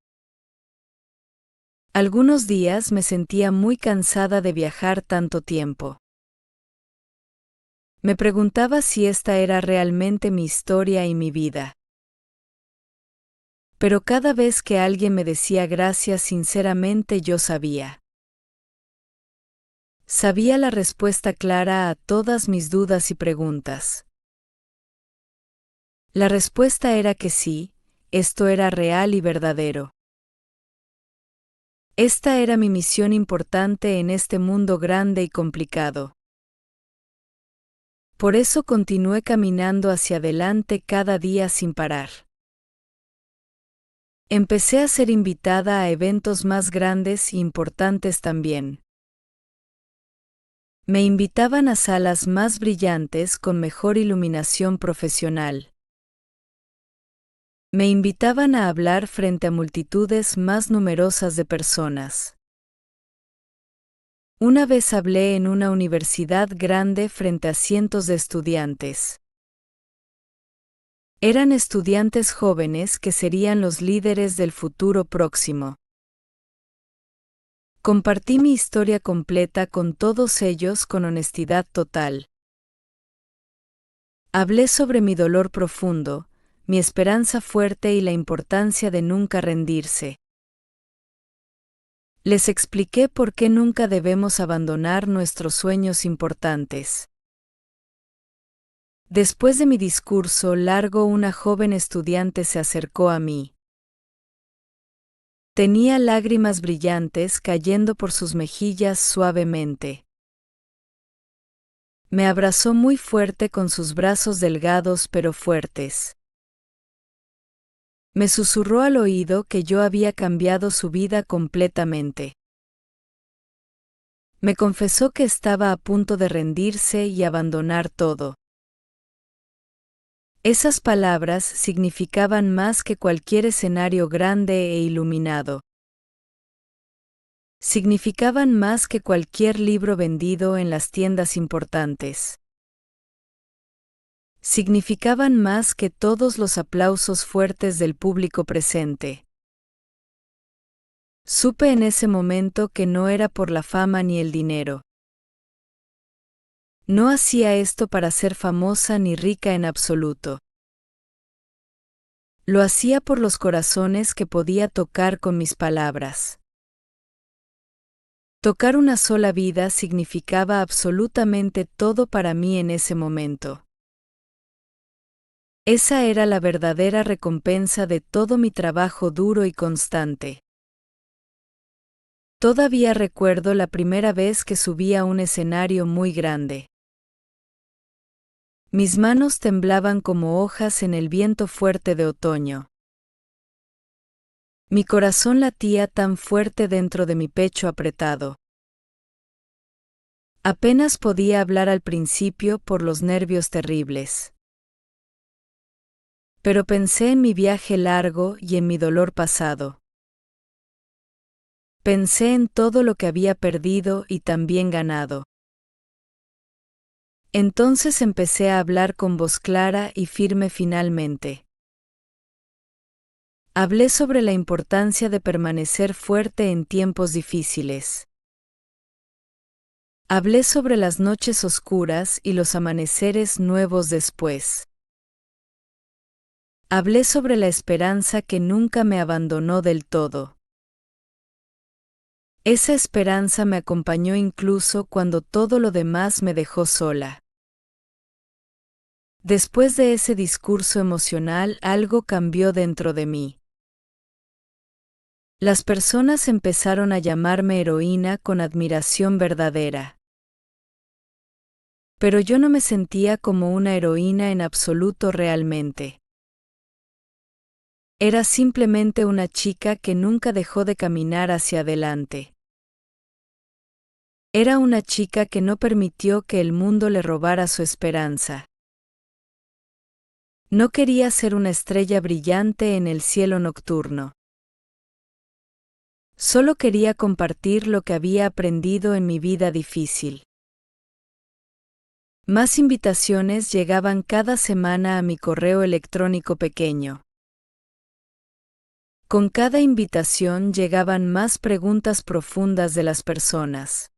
Algunos días me sentía muy cansada de viajar tanto tiempo. Me preguntaba si esta era realmente mi historia y mi vida. Pero cada vez que alguien me decía gracias sinceramente yo sabía. Sabía la respuesta clara a todas mis dudas y preguntas. La respuesta era que sí, esto era real y verdadero. Esta era mi misión importante en este mundo grande y complicado. Por eso continué caminando hacia adelante cada día sin parar. Empecé a ser invitada a eventos más grandes e importantes también. Me invitaban a salas más brillantes con mejor iluminación profesional. Me invitaban a hablar frente a multitudes más numerosas de personas. Una vez hablé en una universidad grande frente a cientos de estudiantes. Eran estudiantes jóvenes que serían los líderes del futuro próximo. Compartí mi historia completa con todos ellos con honestidad total. Hablé sobre mi dolor profundo, mi esperanza fuerte y la importancia de nunca rendirse. Les expliqué por qué nunca debemos abandonar nuestros sueños importantes. Después de mi discurso largo, una joven estudiante se acercó a mí. Tenía lágrimas brillantes cayendo por sus mejillas suavemente. Me abrazó muy fuerte con sus brazos delgados pero fuertes. Me susurró al oído que yo había cambiado su vida completamente. Me confesó que estaba a punto de rendirse y abandonar todo. Esas palabras significaban más que cualquier escenario grande e iluminado. Significaban más que cualquier libro vendido en las tiendas importantes. Significaban más que todos los aplausos fuertes del público presente. Supe en ese momento que no era por la fama ni el dinero. No hacía esto para ser famosa ni rica en absoluto. Lo hacía por los corazones que podía tocar con mis palabras. Tocar una sola vida significaba absolutamente todo para mí en ese momento. Esa era la verdadera recompensa de todo mi trabajo duro y constante. Todavía recuerdo la primera vez que subí a un escenario muy grande. Mis manos temblaban como hojas en el viento fuerte de otoño. Mi corazón latía tan fuerte dentro de mi pecho apretado. Apenas podía hablar al principio por los nervios terribles. Pero pensé en mi viaje largo y en mi dolor pasado. Pensé en todo lo que había perdido y también ganado. Entonces empecé a hablar con voz clara y firme finalmente. Hablé sobre la importancia de permanecer fuerte en tiempos difíciles. Hablé sobre las noches oscuras y los amaneceres nuevos después. Hablé sobre la esperanza que nunca me abandonó del todo. Esa esperanza me acompañó incluso cuando todo lo demás me dejó sola. Después de ese discurso emocional, algo cambió dentro de mí. Las personas empezaron a llamarme heroína con admiración verdadera. Pero yo no me sentía como una heroína en absoluto realmente. Era simplemente una chica que nunca dejó de caminar hacia adelante. Era una chica que no permitió que el mundo le robara su esperanza. No quería ser una estrella brillante en el cielo nocturno. Solo quería compartir lo que había aprendido en mi vida difícil. Más invitaciones llegaban cada semana a mi correo electrónico pequeño. Con cada invitación llegaban más preguntas profundas de las personas.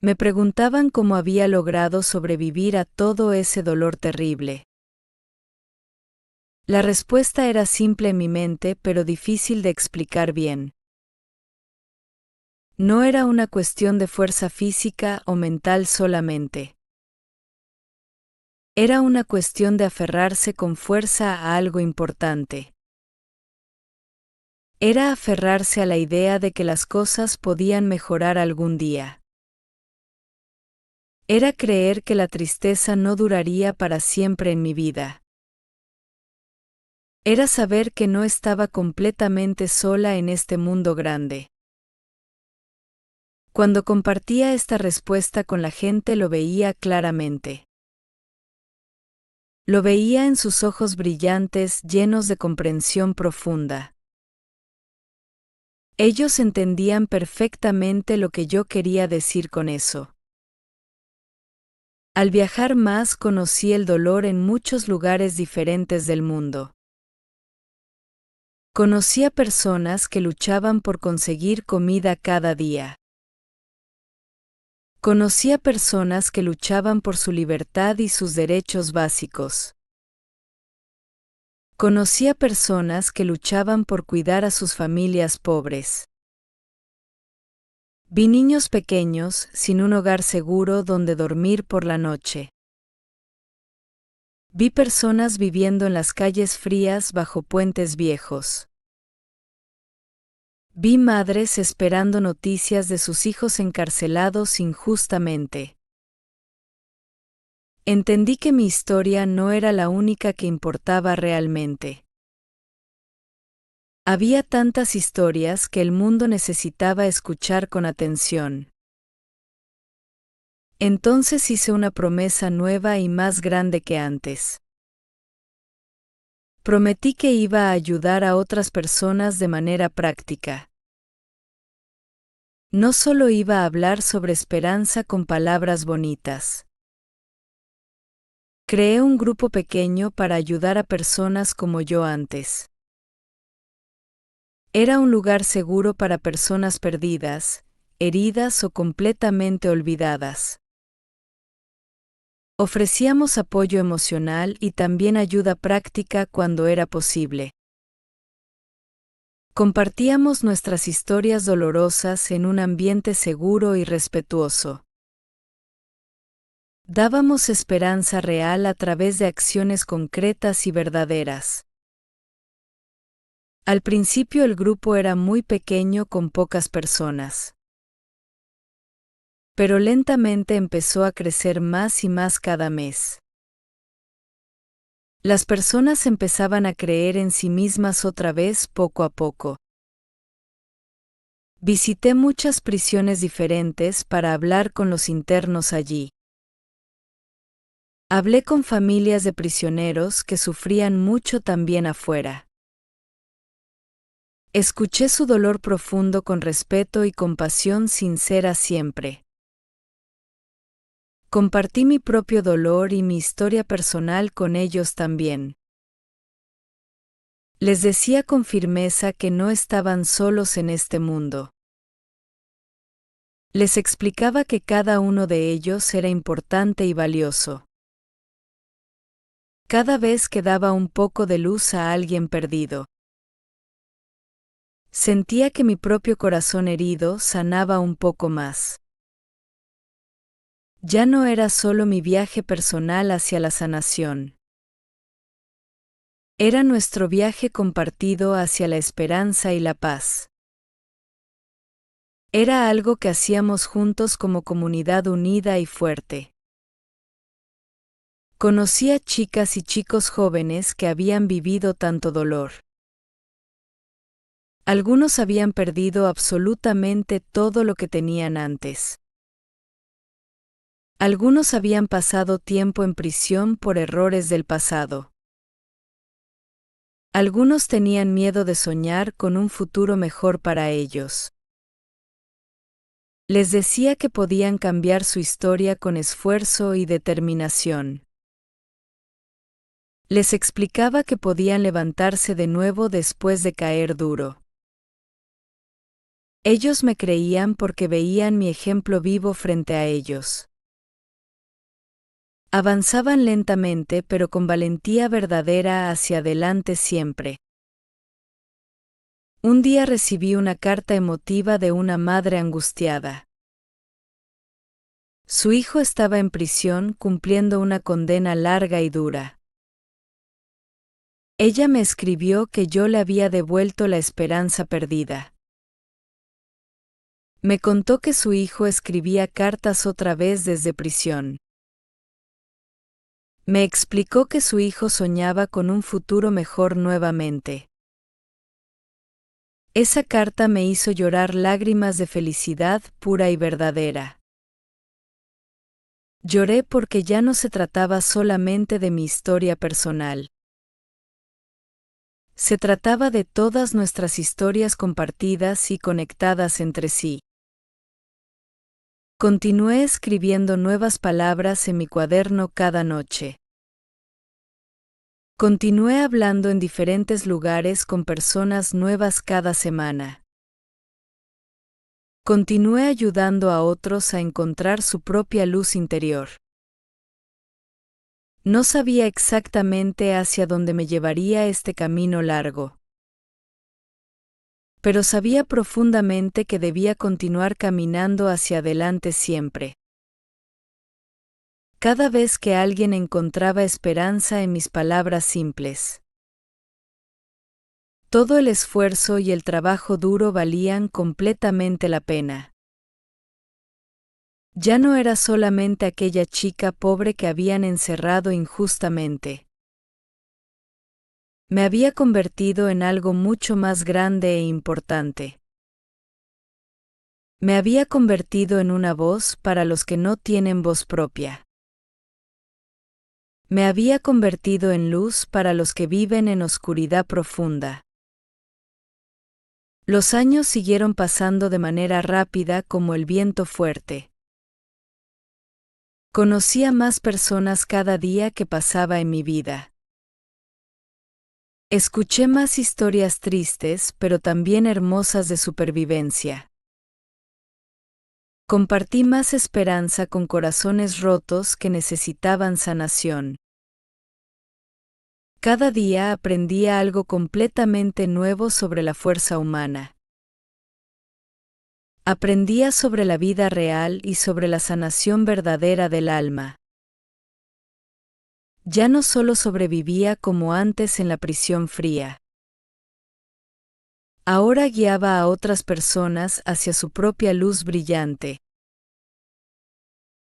Me preguntaban cómo había logrado sobrevivir a todo ese dolor terrible. La respuesta era simple en mi mente, pero difícil de explicar bien. No era una cuestión de fuerza física o mental solamente. Era una cuestión de aferrarse con fuerza a algo importante. Era aferrarse a la idea de que las cosas podían mejorar algún día. Era creer que la tristeza no duraría para siempre en mi vida. Era saber que no estaba completamente sola en este mundo grande. Cuando compartía esta respuesta con la gente lo veía claramente. Lo veía en sus ojos brillantes, llenos de comprensión profunda. Ellos entendían perfectamente lo que yo quería decir con eso. Al viajar más conocí el dolor en muchos lugares diferentes del mundo. Conocí a personas que luchaban por conseguir comida cada día. Conocí a personas que luchaban por su libertad y sus derechos básicos. Conocí a personas que luchaban por cuidar a sus familias pobres. Vi niños pequeños, sin un hogar seguro donde dormir por la noche. Vi personas viviendo en las calles frías bajo puentes viejos. Vi madres esperando noticias de sus hijos encarcelados injustamente. Entendí que mi historia no era la única que importaba realmente. Había tantas historias que el mundo necesitaba escuchar con atención. Entonces hice una promesa nueva y más grande que antes. Prometí que iba a ayudar a otras personas de manera práctica. No solo iba a hablar sobre esperanza con palabras bonitas. Creé un grupo pequeño para ayudar a personas como yo antes. Era un lugar seguro para personas perdidas, heridas o completamente olvidadas. Ofrecíamos apoyo emocional y también ayuda práctica cuando era posible. Compartíamos nuestras historias dolorosas en un ambiente seguro y respetuoso. Dábamos esperanza real a través de acciones concretas y verdaderas. Al principio el grupo era muy pequeño con pocas personas. Pero lentamente empezó a crecer más y más cada mes. Las personas empezaban a creer en sí mismas otra vez poco a poco. Visité muchas prisiones diferentes para hablar con los internos allí. Hablé con familias de prisioneros que sufrían mucho también afuera. Escuché su dolor profundo con respeto y compasión sincera siempre. Compartí mi propio dolor y mi historia personal con ellos también. Les decía con firmeza que no estaban solos en este mundo. Les explicaba que cada uno de ellos era importante y valioso. Cada vez que daba un poco de luz a alguien perdido. Sentía que mi propio corazón herido sanaba un poco más. Ya no era solo mi viaje personal hacia la sanación. Era nuestro viaje compartido hacia la esperanza y la paz. Era algo que hacíamos juntos como comunidad unida y fuerte. Conocí a chicas y chicos jóvenes que habían vivido tanto dolor. Algunos habían perdido absolutamente todo lo que tenían antes. Algunos habían pasado tiempo en prisión por errores del pasado. Algunos tenían miedo de soñar con un futuro mejor para ellos. Les decía que podían cambiar su historia con esfuerzo y determinación. Les explicaba que podían levantarse de nuevo después de caer duro. Ellos me creían porque veían mi ejemplo vivo frente a ellos. Avanzaban lentamente pero con valentía verdadera hacia adelante siempre. Un día recibí una carta emotiva de una madre angustiada. Su hijo estaba en prisión cumpliendo una condena larga y dura. Ella me escribió que yo le había devuelto la esperanza perdida. Me contó que su hijo escribía cartas otra vez desde prisión. Me explicó que su hijo soñaba con un futuro mejor nuevamente. Esa carta me hizo llorar lágrimas de felicidad pura y verdadera. Lloré porque ya no se trataba solamente de mi historia personal. Se trataba de todas nuestras historias compartidas y conectadas entre sí. Continué escribiendo nuevas palabras en mi cuaderno cada noche. Continué hablando en diferentes lugares con personas nuevas cada semana. Continué ayudando a otros a encontrar su propia luz interior. No sabía exactamente hacia dónde me llevaría este camino largo. pero sabía profundamente que debía continuar caminando hacia adelante siempre. Cada vez que alguien encontraba esperanza en mis palabras simples, todo el esfuerzo y el trabajo duro valían completamente la pena. Ya no era solamente aquella chica pobre que habían encerrado injustamente. Me había convertido en algo mucho más grande e importante. Me había convertido en una voz para los que no tienen voz propia. Me había convertido en luz para los que viven en oscuridad profunda. Los años siguieron pasando de manera rápida como el viento fuerte. Conocí a más personas cada día que pasaba en mi vida. Escuché más historias tristes, pero también hermosas de supervivencia. Compartí más esperanza con corazones rotos que necesitaban sanación. Cada día aprendía algo completamente nuevo sobre la fuerza humana. Aprendía sobre la vida real y sobre la sanación verdadera del alma. Ya no solo sobrevivía como antes en la prisión fría. Ahora guiaba a otras personas hacia su propia luz brillante.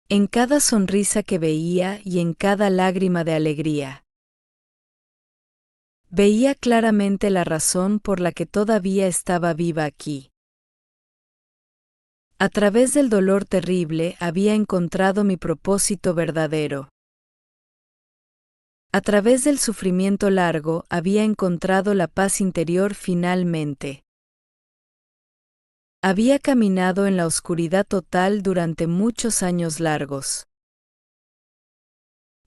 En cada sonrisa que veía y en cada lágrima de alegría. Veía claramente la razón por la que todavía estaba viva aquí. A través del dolor terrible había encontrado mi propósito verdadero. A través del sufrimiento largo había encontrado la paz interior finalmente. Había caminado en la oscuridad total durante muchos años largos.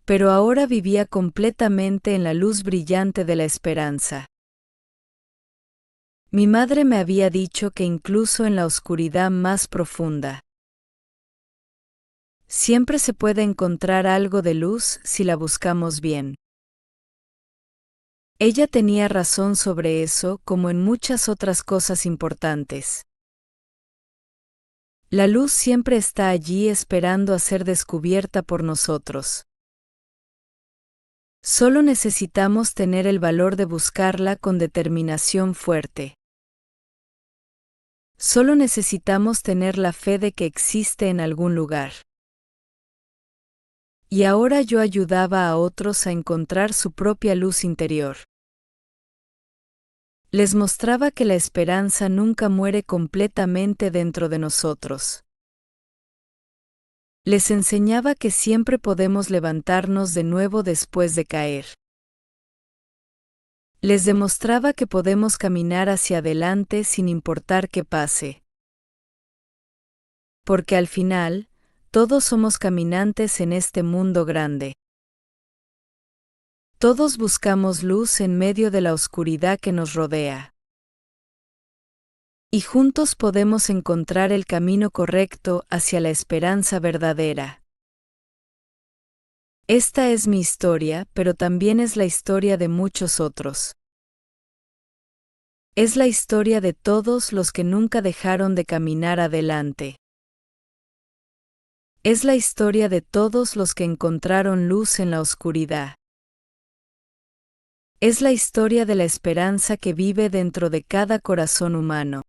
Pero ahora vivía completamente en la luz brillante de la esperanza. Mi madre me había dicho que incluso en la oscuridad más profunda, siempre se puede encontrar algo de luz si la buscamos bien. Ella tenía razón sobre eso, como en muchas otras cosas importantes. La luz siempre está allí esperando a ser descubierta por nosotros. Solo necesitamos tener el valor de buscarla con determinación fuerte. Solo necesitamos tener la fe de que existe en algún lugar. Y ahora yo ayudaba a otros a encontrar su propia luz interior. Les mostraba que la esperanza nunca muere completamente dentro de nosotros. Les enseñaba que siempre podemos levantarnos de nuevo después de caer. Les demostraba que podemos caminar hacia adelante sin importar qué pase. Porque al final, todos somos caminantes en este mundo grande. Todos buscamos luz en medio de la oscuridad que nos rodea. Y juntos podemos encontrar el camino correcto hacia la esperanza verdadera. Esta es mi historia, pero también es la historia de muchos otros. Es la historia de todos los que nunca dejaron de caminar adelante. Es la historia de todos los que encontraron luz en la oscuridad. Es la historia de la esperanza que vive dentro de cada corazón humano.